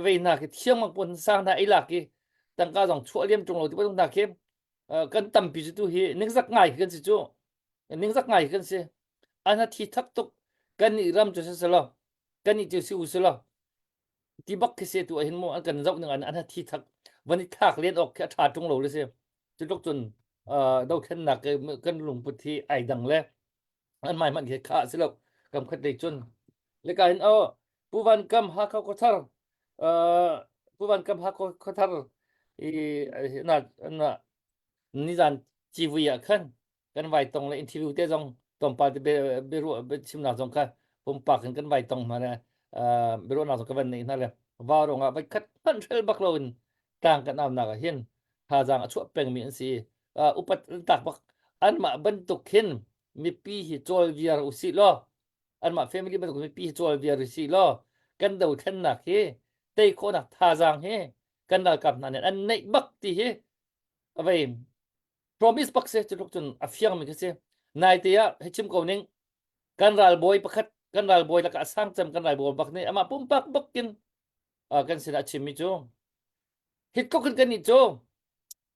เวน่าเที่ยงมังปนสร้างหน้าอีหลักตั้งการส่งชั่วเลี้ยมจงเราที่ว่าต้องหนักเข้มกันตั้มปีจุดเฮนึกสักง่ายกันสิจูนึกสักง่ายกันสิอันนั้นที่ทักตุกกันนี่รำจุดเสร็จแล้วกันนี่จุดสิวเสร็จแล้วที่บักเสียตัวเห็นมั้งกันเจ้าหนึ่งอันนั้นที่ทักวันนี้ทักเรียนออกแค่ถาดจงเราเลยสิจุดลกจนดาวเทนหนักกันหลงพุทธิไอดังแล้วอันใหม่มันแค่ขาเสร็จแล้วกำคัดได้จนแล้วก็เห็นผู้วันกำฮักเขาทาร์ผู้วันกำฮักเขาทาร์น่ะนี่จานจีวีขึ้นกันไว้ตรงเลยอินทิวิวเตจงตรงปาเบรู้ชิมนาจงค่ะผมปากกันไว้ตรงมาเนี่ยเบรู้นาจงกันวันนี้นั่นแหละ warong a bai khat pan thel bak loin tang kan am na ka hin tha jang a chu peng mi an si upat tak bak an ma ban tuk hin mi pi hi chol viar u si lo an ma family ban tuk mi pi hi chol viar u si lo kan do then nak hi tei ko nak tha jang hi kan dal kap na ne an nei bak ti hi avai promise bak se chu chun a fiang mi ka se nai te ya hechim ko ning kan ral boy pakhat kan ral boy la ka sang cham kan ral boy bak ni ama pum pak bak kin kan sina chimi chu hit ko kan ni chu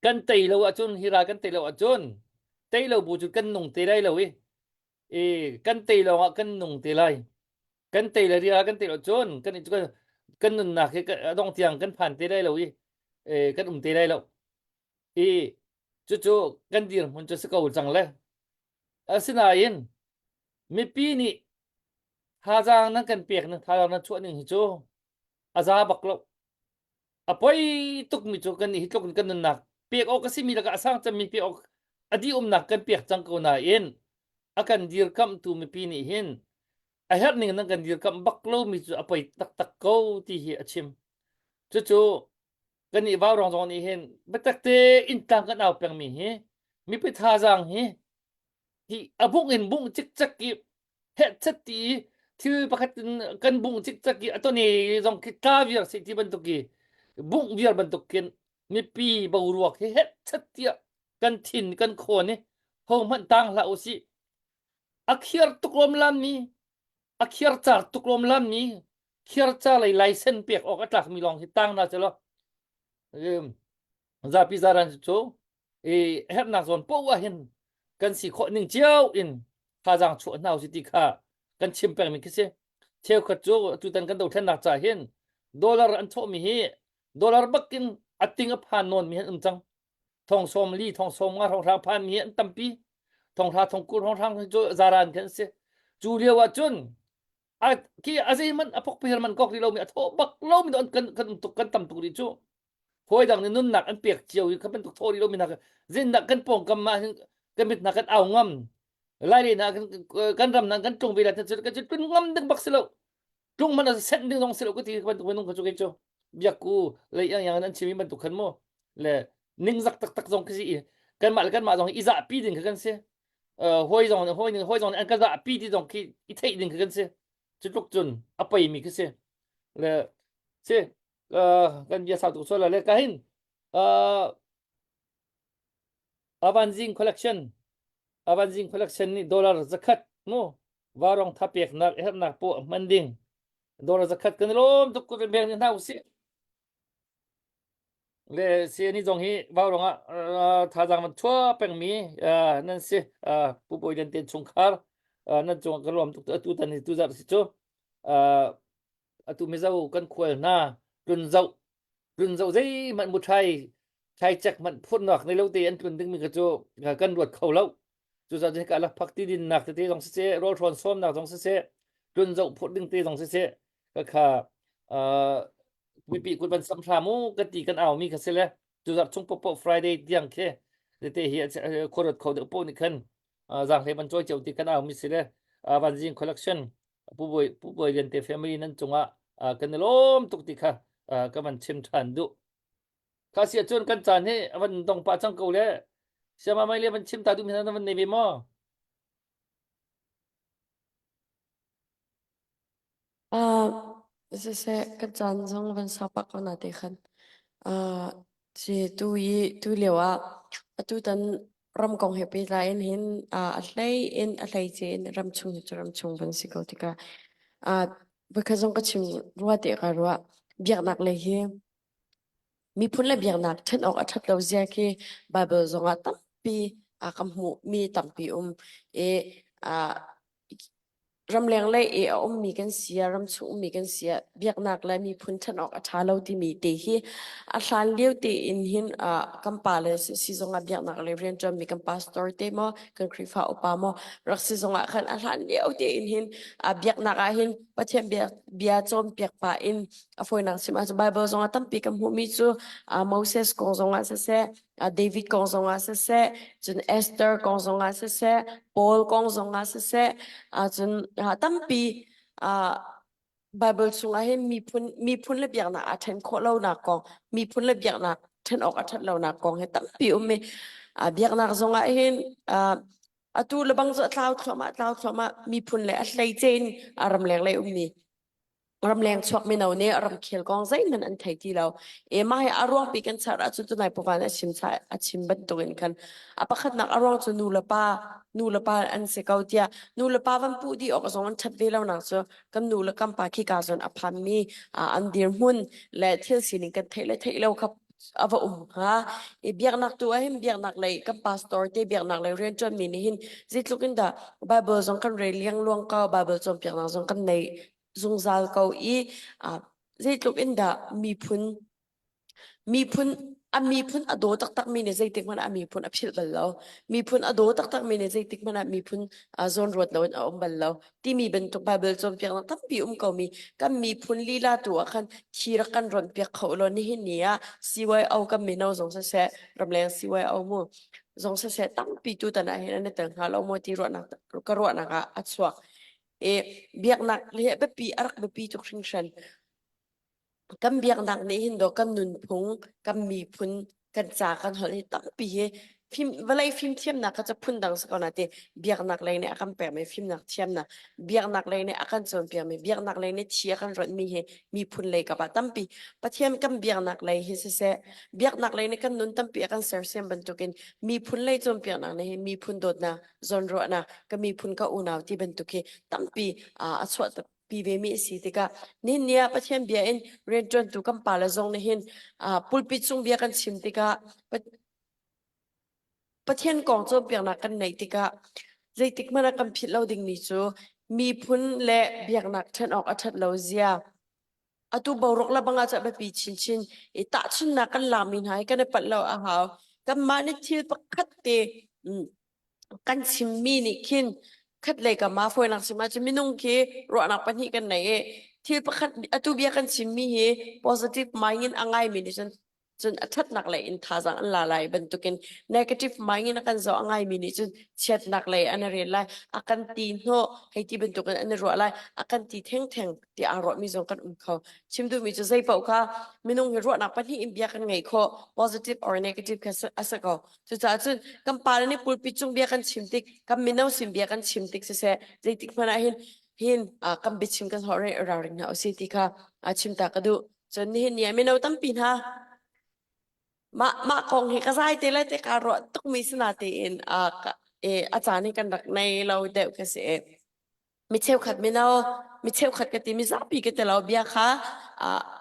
kan tei lo a chun hira kan tei lo a chun tei lo bu chu kan nung te dai lo e kan tei lo a kan nung te lai kan tei la ria kan tei lo chun kan ni chu kan nun na ke dong tiang kan phan te dai lo kan te dai lo chu kan dir mun chu se ko chang le asina yin mi pi ni tha jang nan kan pek na tha jang na chu ning hi chu aza bak lo apoi tuk mi chu kan hi tuk kan nun nak pek o ka si mi la ka sang cham mi pek o adi nak kan pek chang ko na in akan dir kam tu mi pi ni hin a her ning nan kan dir kam bak lo mi chu apoi tak tak ko ti hi achim chu kan ni ba rong rong ni hin betak te in tang kan au peng mi hi mi pe tha jang hi hi abung in bung chik chak ki het chat ti thil pakhat kan bung chik chak ki atoni jong ki ta vir si ti ban to ki bung vir ban to ken mi pi bo ruak hi het chat ti kan thin kan kho ni ho man tang la osi akhiar tuklom lam mi akhiar char tuklom lam mi khiar cha lai license pek ok atlak mi long hi tang na chalo za pi zaran chu het na zon po wa hin kan si kho ning chiao in tha jang chu nau si ti kha kan chim peng mi kise cheu kha chu tu tan kan do then nak cha hin dollar an tho mi hi dollar bakin ating a phan non mi hin chang thong som li thong som nga thong thang phan mi hin tampi thong tha thong ku thong thang chu zaran kan se chu lewa chun ki azai man apok pihar man kok ri lo mi atho bak lo mi don kan tam tu ri chu hoi dang ni nun nak an pek chiao yi khapen tuk thori lo mi nak zin nak kan pong kam ma kan mit nak kan aw ngam lai ri na kan ram nan kan tung bi la tan kan tun ngam ding bak selo tung man set ding dong selo ko ti kan tuk nong ka chu ke chu biak ku lai yang nan chimi man tuk kan mo le ning zak tak tak jong ki kan ma jong iza pi ding kan se hoi jong an ka za pi ti jong ki i thei ding kan se chu tuk chun apai mi ki se le se kan dia satu sola le kahin Avanzing collection ni dollar zakat no warong thapek nak her nak po manding dollar zakat kan lom tuk ko ben na usi le se ni jong hi warong a tha jang man chua peng mi nan se pu boi den ten chung khar nan jong kan lom tuk tu tan ni tu za si chu tu me zau kan khwel na run zau dei man mu thai chắc man phun nak nei lo te an tun ding mi ka chu kan ruat khau lo chu za ka la phak ti din nak te jong se rol thon som nak jong se run zau phut ding te jong se ka kha mi pi kun ban sam thra mu ka ti kan aw mi ka se le chu za chung po friday diang khe te hi khorot khau de po ni khan jang he ban choi cheu ti kan aw mi se le Avanzing collection pu boi gen te family nan chunga kan lom tuk ti kha ka man chim than du ka sia chun kan chan he awan dong pa chang ko le sia ma mai le man chim ta du mi na man nei be mo se kan chan jong ban sa pa ko na te khan si tu lewa tu tan ram kong happy la in hin a hlei che in ram chung ban si ko tika because jong ka chim ruwa te ka ruwa biak nak le hi mi phun le biak nak then ok athat lo zia ki bible zonga tam pi kam hu mi tam pi e ram leng le e mi kan sia ram chu mi kan sia biak nak la mi phun than ok atha lo ti mi te hi a hlan leu te in hin kam pa le si zonga biak nak le ren jam mi kan pastor te mo kan krifa opa mo rak si zonga khan a hlan leu te in hin biak nak a hin pathem bia chom piak pa in a foi nang sim as bible zonga tam pi kam hu mi chu moses ko zonga se David kong zonga se chun Esther kong zonga se Paul kong zonga se chun tampi Bible chung a hin mi phun le biak na a then kho lo na kong mi phun le biak na then ok a that lo na kong he tam pi me a biak na zong a hin a tu le bang zo tlau thloma mi phun le a hlei chen aram leng le ni ram leng chuak mi no ne ram khel kong zai man an thei ti lo e ma he arwang pi kan char a chu tu nai pawan a chim cha a chim ban to in kan a pakhat nak arwang chu nu la pa an se kau tia nu la pa van pu di ok zong an that ve lo na chu kan nu la kam pa khi ka zon a pham mi an dir mun le thil sining kan thei lo khap ava ha e biak nak tu a him biak nak lei kam pastor te biak nak lei ren chon mi ni hin zit lukin da bible zong kan re liang luang ka bible chom piak nak zong kan nei zung zal kau i zai tluk inda mi phun mi phun ado tak mi ne zai tik man mi phun phil bal lo mi phun ado tak mi ne zai tik man mi phun zon rot lo a bal lo ti mi ben tuk bible chom piak na tam pi kau mi kam mi phun lila tu khan khira kan ron piak khau lo ni hin nia siwai au kam mi no zong se ramleng siwai au mu zong se tam pi tu ta na hin an tang ha lo mo ti ro na ka ro na ka achwa e biak nak le be pi arak be pi tuk hring shan kam biak nak ne hin do kam nun phung kam mi phun kan cha kan hol hi tam pi he phim walai phim thiam na ka cha phun dang sa na te biak nak le ne akam pe me phim nak thiam na biak nak le ne akan chon pe me biak nak le ne thia kan ron mi he mi phun le ka ba tam pi pathiam kam biak nak le hi se biak nak le ne kan nun tam pi akan ser sem ban tukin mi phun le chom pe nak ne he mi phun dot na zon ro na ka mi phun ka unaw ti ban tuki tam pi a chwa pi ve mi si tika nin nia pathiam bia in ren tron tu kam pala zong ne hin pulpit chung bia kan chim tika pathian kong cho piang na kan nei tika zai tik mana kam phit lo ding ni chu mi phun le biak nak then ok athat lo zia atu borok la banga cha ba pi chin e ta chun na kan lamin hai kan pat lo a haw kam ma ni thil pakhat te kan chim mi ni khin khat le ka ma foi nak sima chu minung ki ro nak pan hi kan nei e thil pakhat atu bia kan chim mi he positive mind angai mi ni chun athat nak le in tha jang an la lai ban tukin negative mind kan zo angai mi ni chun chet nak le an re lai akan ti no hei ti ban tukin an ro lai akan ti theng ti a ro mi zong kan kho chimdu mi chu zai pau kha minung hi ro nak pan hi in bia kan ngai kho positive or negative ka asa ko chu cha chun kam pa ni pulpi chung bia kan chimtik kam minau sim bia kan chimtik se zai tik mana hin kam bichim kan hore around na osi ti kha chimta ka du chun ni hin ni minau tam pin ha ma kong hi ka zai te la te ka ro tuk mi sna te in a chani kan rak nei lo de ka se mi cheu khat mi nao mi cheu khat ka ti mi za pi ka te lo bia kha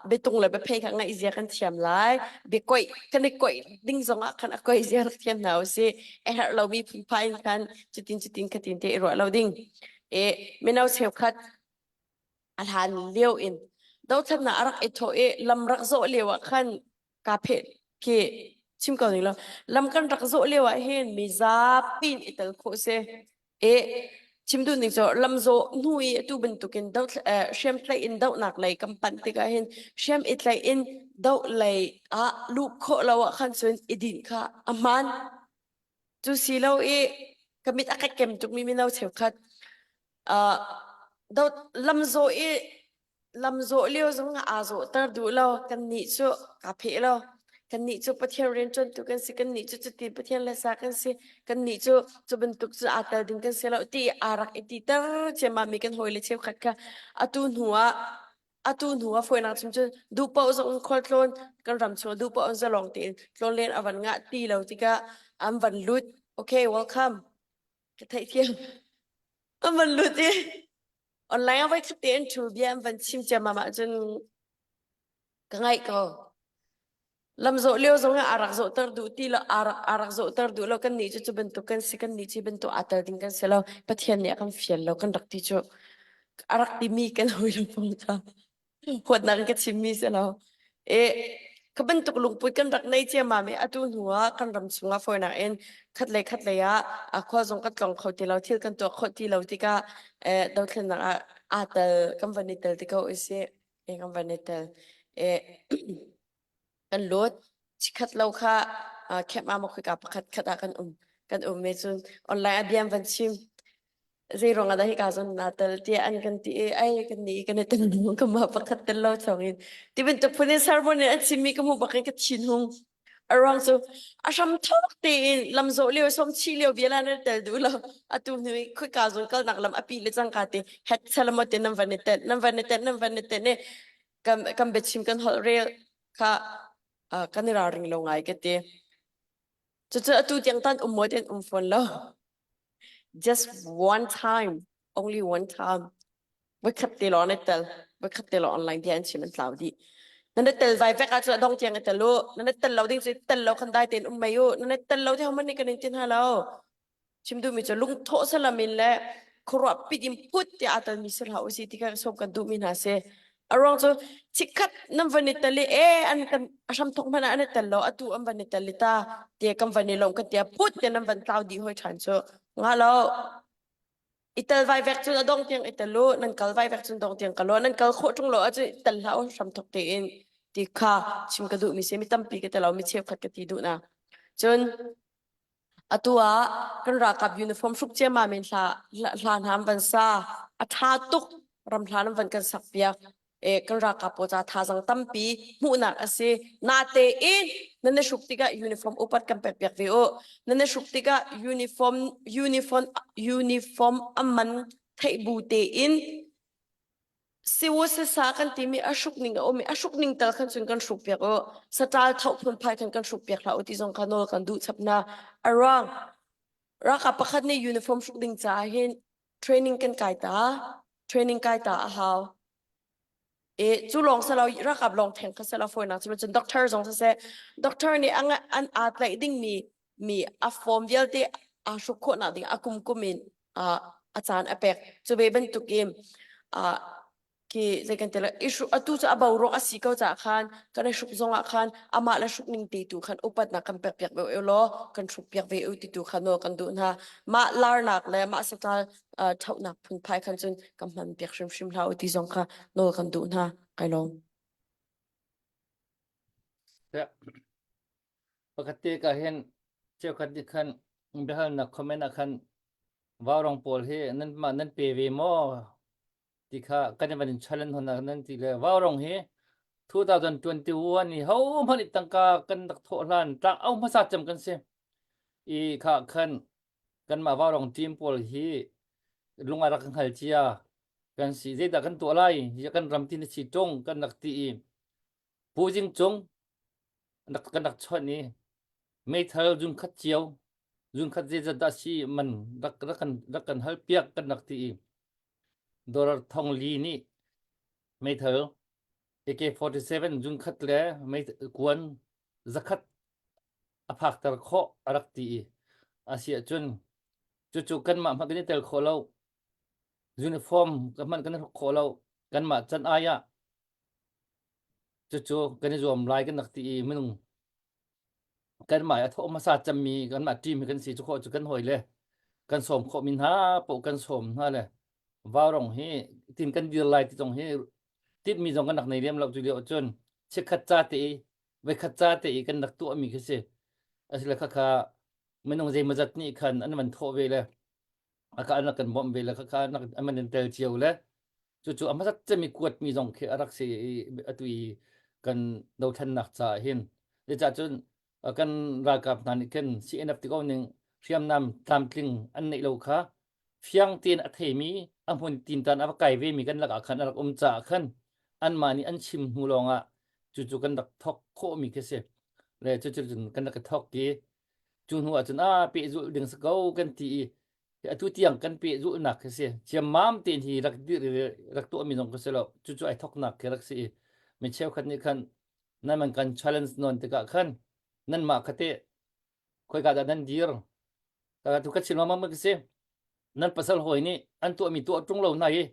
be tung le be phei kha ngai zia kan thiam lai be koi kan ni koi ding zong a khan a koi zia rak thiam nau se e har lo mi phi phain kan chutin ka tin te ro lo ding mi nao cheu khat al han leo in do that na arak e tho lam rak zo lewa khan ka phe ke chim ko ni lo lam kan rak zo lewa hen mi za pin ital kho se chim du ni zo lam zo nui tu ben tu ken do shem play in do nak lai kam pan te ka hen shem it lai in do lai lu kho lawa khan sun idin kha aman tu si lo kamit akat kem tuk mi nau cheu khat do lam zo leo zong a zo tar du lo kan ni chu ka phe lo kan ni chu pathian ren chon tu kan si kan ni chu ti pathian la sa kan si kan ni chu ben tuk chu atal ding kan se lo ti arak ti tar che ma mi kan hoile cheu khat ka atu nuwa foi na chum chu du pa zong khol tlon kan ram chu du pa on za long ti tlon len awan nga ti lo ti ka am van lut okay welcome ka thai thiam am van lut online a vai khát tiền chu biam van chim cha mama chun ka ngai ko lam zo leo zo nga arak zo tar du ti lo arak zo tar du lo kan ni chu ben tu kan si kan ni chi ben tu atar ding kan se lo pathian ne kan fiel lo kan rak ti chu arak ti mi kan hoi lo pong ta hot na ka chim mi se lo ka ben tu lung pui kan rak nei che ma me atu nuwa kan ram chunga foi na en khat le ya a kho zong ka tlong kho ti lo thil kan to kho ti lo ti ka do thlen na atal company tel ti ko ise company tel kan lot khat lo kha khep ma mo ka pakhat khata kan me chun online abiam van chim zero nga dahi kaso natal ti an kan ti ay kan ni kan ito nung kamapakat talo chongin ti ben to punin sermon at simi kamu bakin kat chinhong around so asham thok ti lam zo leo som chi leo biela na tel du lo atu ni khu kaso kal nak lam api le chang ka ti het salamot ti nam vanete ne kam betchim kan hol real ka kanira ring lo ngai ke ti chu atu tiang tan moden phone lo just one time, only one time. We cut the law nettel, we cut the law online the instrument laudi. Nanetel vai vek at dong tiang at lo, nanetel loading si tel lo kan dai tin mayo, nanetel lo how many kan tin hello. Chimdu mi lung to salamin le, korap pidim put the atan misal how si tika so kan du min hase. Around so chikat nam vanitali an kan asam tok mana anetel lo atu am vanitali ta te kam vanilong kan tia put the nam van cloudy hoy chan so ngalo ital vai vek chu adong tiang italo nan kal vai vek chu dong tiang kalo nan kal kho chung lo a chu tal lao sam thok te in ti kha chim ka du mi se mi tampi ke talo mi chep khat ka ti du na chun atua kan ra kap uniform suk che ma men hlan ham van sa a tha tuk ram hlan van kan sak pia kan ra kap po cha tha jang tampi mu na ase na te in nan shukti ka uniform upat kan pek pek ve o nan shukti ka uniform aman thai bu te in siwo se sa kan ti mi ashuk ning o mi ashuk ning tal kan chun kan shuk pek o sa tal thau phun phai kan shuk pek la o ti jong kanol kan du chapna arang ra ka pakhat ne uniform shuk ding cha hin training kan kai ta a how chu long sa lo ra kap long theng ka sa la foi na chun doctor jong sa se doctor ni an at lai ding mi a form vial te a shuk kho na ding akum kumin a chan a pek chu be ben tu kim ki zekan tela isu atu cha abaw ro asikaw cha khan kana shuk zonga khan ama la shuk ning te tu khan upat na kan pek be lo kan shuk pek ve u ti tu khan no kan du na ma lar nak le ma sa ta thau nak phun phai khan chun kam man pek shim la u ti zong kha no kan du na kai long ya pakati ka hen cheu khat di khan behal na comment akhan warong pol he nan pe ve mo ti kha kan ban challenge hona nan ti le warong he 2021 ni ho man tangka kan dak tho lan ta au ma sa cham kan se i kha khan kan ma warong team pol hi lunga rak hal chia kan si je da kan to lai ya kan ram tin si tong kan nak ti pu jing chong nak kan nak chot ni me thal jun khat chiao jun khat je da si man rak kan hal piak kan nak ti dor thong li ni me thal AK47 jun khat le me kwan zakhat aphak tar kho arak ti asia chun chu kan ma magni tel kho lo uniform kan kan kho lo kan ma chan aya chu kan zom lai kan nak ti minung kan ma ya tho ma sa cham mi kan ma team kan si chu kho chu kan hoi le kan som kho min ha po kan som ha le warong he tin kan dir lai ti jong he tit mi jong kan nak nei lem lo chu le chun che khat cha te ve khat cha te kan nak tu mi ke se asila kha minung je mazat ni khan an man tho ve le aka an kan bom ve le kha nak an tel chiu le chu amasat che mi kuat mi jong khe arak se atui kan do than nak cha hin le cha chun kan ra kap nan ken cnf ti ko ning thiam nam tam tling an nei lo kha fiang tin a themi amun tin tan a kai ve mi kan lak khan arak cha khan an mani an chim hu longa chu kan dak thok kho mi ke se le chu kan dak thok ki chun hu chun pe zu ding sa go kan ti atu tiang kan pe zu nak ke se chiam mam tin hi rak tu mi jong ko se lo chu ai thok nak ke rak si mi cheu khan ni khan nan man kan challenge non te ka khan nan ma khate khoi ga da nan dir ka tu ka chil ma ke se nan pasal hoi ni an tu mi tu tung lo na ye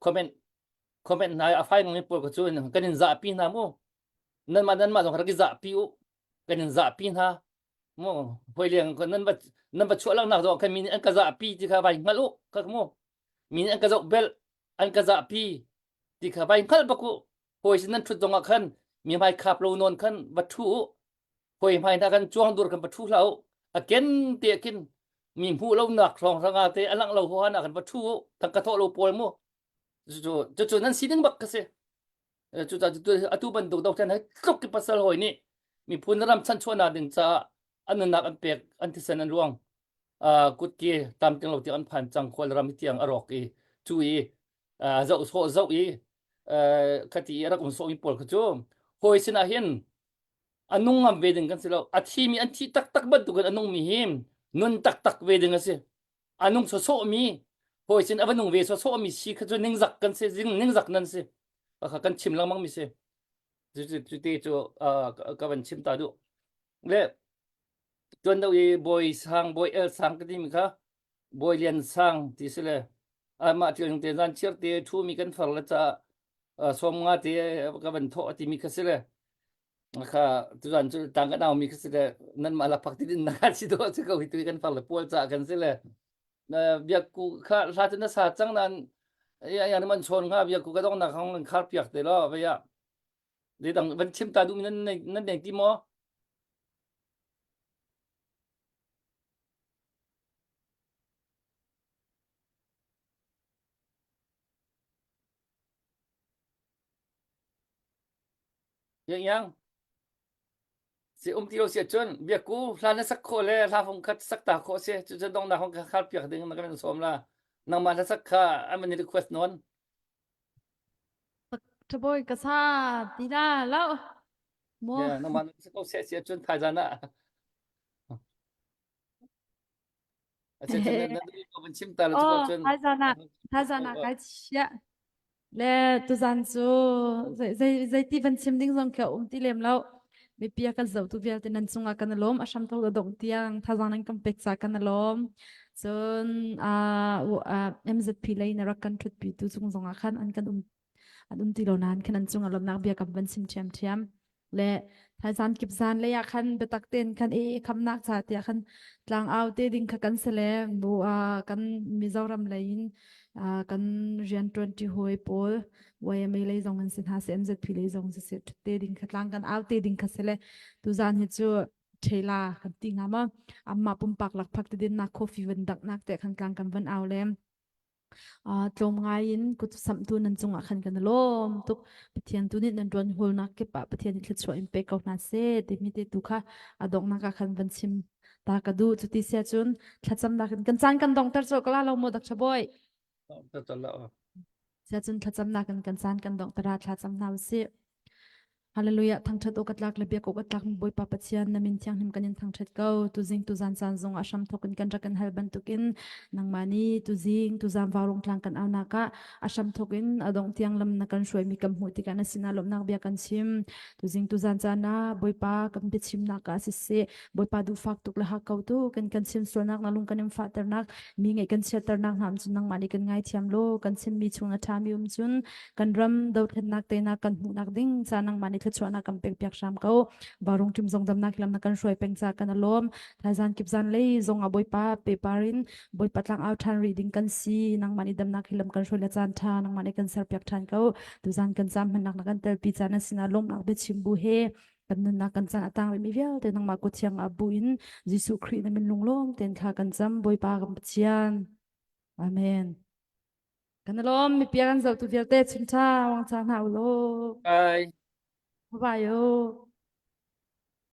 comment na a fai ngi por ko chu kan in za pi na mo nan ma jong rak za pi u kan in za pi na mo hoi liang ko nan ba chu lang na do kan min an ka za pi ti kha bai ngalu ka mo min an ka zo bel an ka za pi ti kha bai khal ba ku hoi sin nan thu dong khan mi mai khap lo non khan ba thu hoi mai na kan chuang dur kan ba thu lao again te kin มีผู้เล่าหนักรองสังอาเตอันหลังเราหัวหนักกันปะทูทั้งกระทอเราปวดมั้งจู่นั้นสิ่งบักกษจู่อตุบันดุดอกเทนให้ครบกิปัสสาวะนี่มีผู้นรำชั้นชวนาดึงจะอันนั้นนักอันเปียกอันที่เสนันร่วงกุดกีตามจังเราที่อันผ่านจังคนรำที่ยังอรอกจุยเจ้าโซ่เจ้าคดีรักอุนโซอิปอลขจูหอยสินะเห็นอันนุ่งงามเวดึงกันสิเราอัฐิมีอันที่ตักบัดตุกันอันนุ่งมีหิมนุนตักเวดึงกันสิอันนุ่งโซมีหอยสินอันนุ่งเวโซมีสิขจูนิ่งจักกันสินิ่งจักนั่นสิกันชิมลังมังมีสิจุดที่จูกันชิมตาดูเล่จนเราบอยสังบอยสังก็ที่มีค่ะบอยเลียนสังที่สิเลยมาที่ยังเตียนเชื่อที่ทูมีกันฝังแล้วจะสมงาที่ก็เป็นโทษที่มีกันสิเลยค่ะทุกท่านจุดต่างกันเอามีกันสิเลยนั่นมาละพักที่ดินนักสิโดจะเขาหิตุกันฝังเลยปวดจากกันสิเลยเบียกูค่ะชาตินั้นศาสตร์จังนั้นอย่างนั้นมันชนค่ะเบียกูก็ต้องนักของมันคาร์เปียกเตลอไปอ่ะเดี๋ยวต้องมันชิมตาดูนั่นเด็กที่มอยังเสียที่เราเสียจนเบียกูลานัสักโคเลยลาฟงคัดสักตาโคเสียจะต้องนักของคาร์เปียกดึงมันก็เป็นสมละนังมาสักค่ะอันมันรีเควสต์นอน ทบอยกษาตีน่าแล้วโม Ya, naman sa sia chun thajana. Acha chun na du ko ban chim tal โอ้ ko chun. ทาจานะไกเชียและตุจันจูใจที่เป็นชิมดิ้งซองเขียวที่เลี้ยมแล้วมีเปียกันเจ้าตุเวียลที่นั่นซุงอากันล้มอาชัมตัวดงเตียงทาจานังกำเป็กซากันล้มจนMZP เลยนรักกันทุดปีตุซุงซองอาคันอันกันอันที่เรานานขนาดซุงอารมณ์นักเบียกับเป็นชิมเทียมและทาจานกิบซานเลยอยากคันไปตักเต้นคันคำนักชาติอยากคันกลางเอาเตดิ้งกันเสลบัวกันมิจารำเลยกันเรียน20หอยปอลวัยไม่เลยจงกันสินหาเซมเซพีเลยจงสิเตดิ้งขัดลังกันเอาเตดิ้งขัดเสลตุจานเหตุเทลากันติงอามามาปุ่มปากหลักพักติดินนักคอฟีวันดักนักแต่ขันกลางกันวันเอาเลมตรงไงยินกุศลตัวนั้นจงอาคันกันล้มตุกปะเทียนตัวนี้นันโดนโฮลนักเก็บปะเทียนที่ช่วยอิมเปกเอาหน้าเซติมิเตตุค่ะดอกนักคันวันชิมตากระดูจุดที่เสียจุนขัดจำดักกันจานกันดองตัดโซกลาเราโมดักชบอย Totoo. เสียจนทัดจำนากันสานกันดองตราทัดจำนาเสียฮาเลลูยาทั้งชัดโอกาสลักระเบียกโอกาสลักบอยปาปัจเจียนนามินเทียงหิมกันยันทั้งชัดเก้าตุจิงตุจานจานจงอาชัมทกันกันรักกันเฮลบันตุกินนางมานีตุจิงตุจานวารงกลางกันเอานักะอาชัมทกินอดองเทียงลำนักกันช่วยมีกำหูติกันสินาลมนักเบียกันชิมตุจิงตุจานจานาบอยปากันปิดชิมนักสิเสบอยปาดูฟักตุกละหักเก้าตุกันชิมส่วนนักนาลุงกันยิมฟาเตอร์นักมีไงกันเชียเตอร์นักหามจุนนางมานีกันไงเทียมโลกันชิมมีชงอาทามิอุมจุนกันรำดาวเทนนักเตนักกันหูนักดิ้งจานังมานีเทชวนักกันเป็กเปียกชามเขาบารงจุมจงดำนักลำนักกันช่วยเป็งจากกันอารมณ์ทายจานกิบจานเลยจงเอาบอยปาเปปารินบอยปัดลังเอาทานรีดิ้งกันซีนังมานีดำนักลำกันช่วยละจานทานังมานีกันเซอร์เปียกทานเขาตุจานกันจำมันนักกันเตอร์ปีจานสินาลมนักเบชิมบูเฮกันนันนักกันจานต่างไม่เวียวแต่นังมากุเชียงอาบุอินยิสุครีนั้นเป็นลุงล้มเต็นขากันจำบอยปากันเชียนอาเมนกันอารมณ์มีเปียกันเจ้าตุเวียเตชินชาวังชาหาวโล Bye. บ๊ายบายโย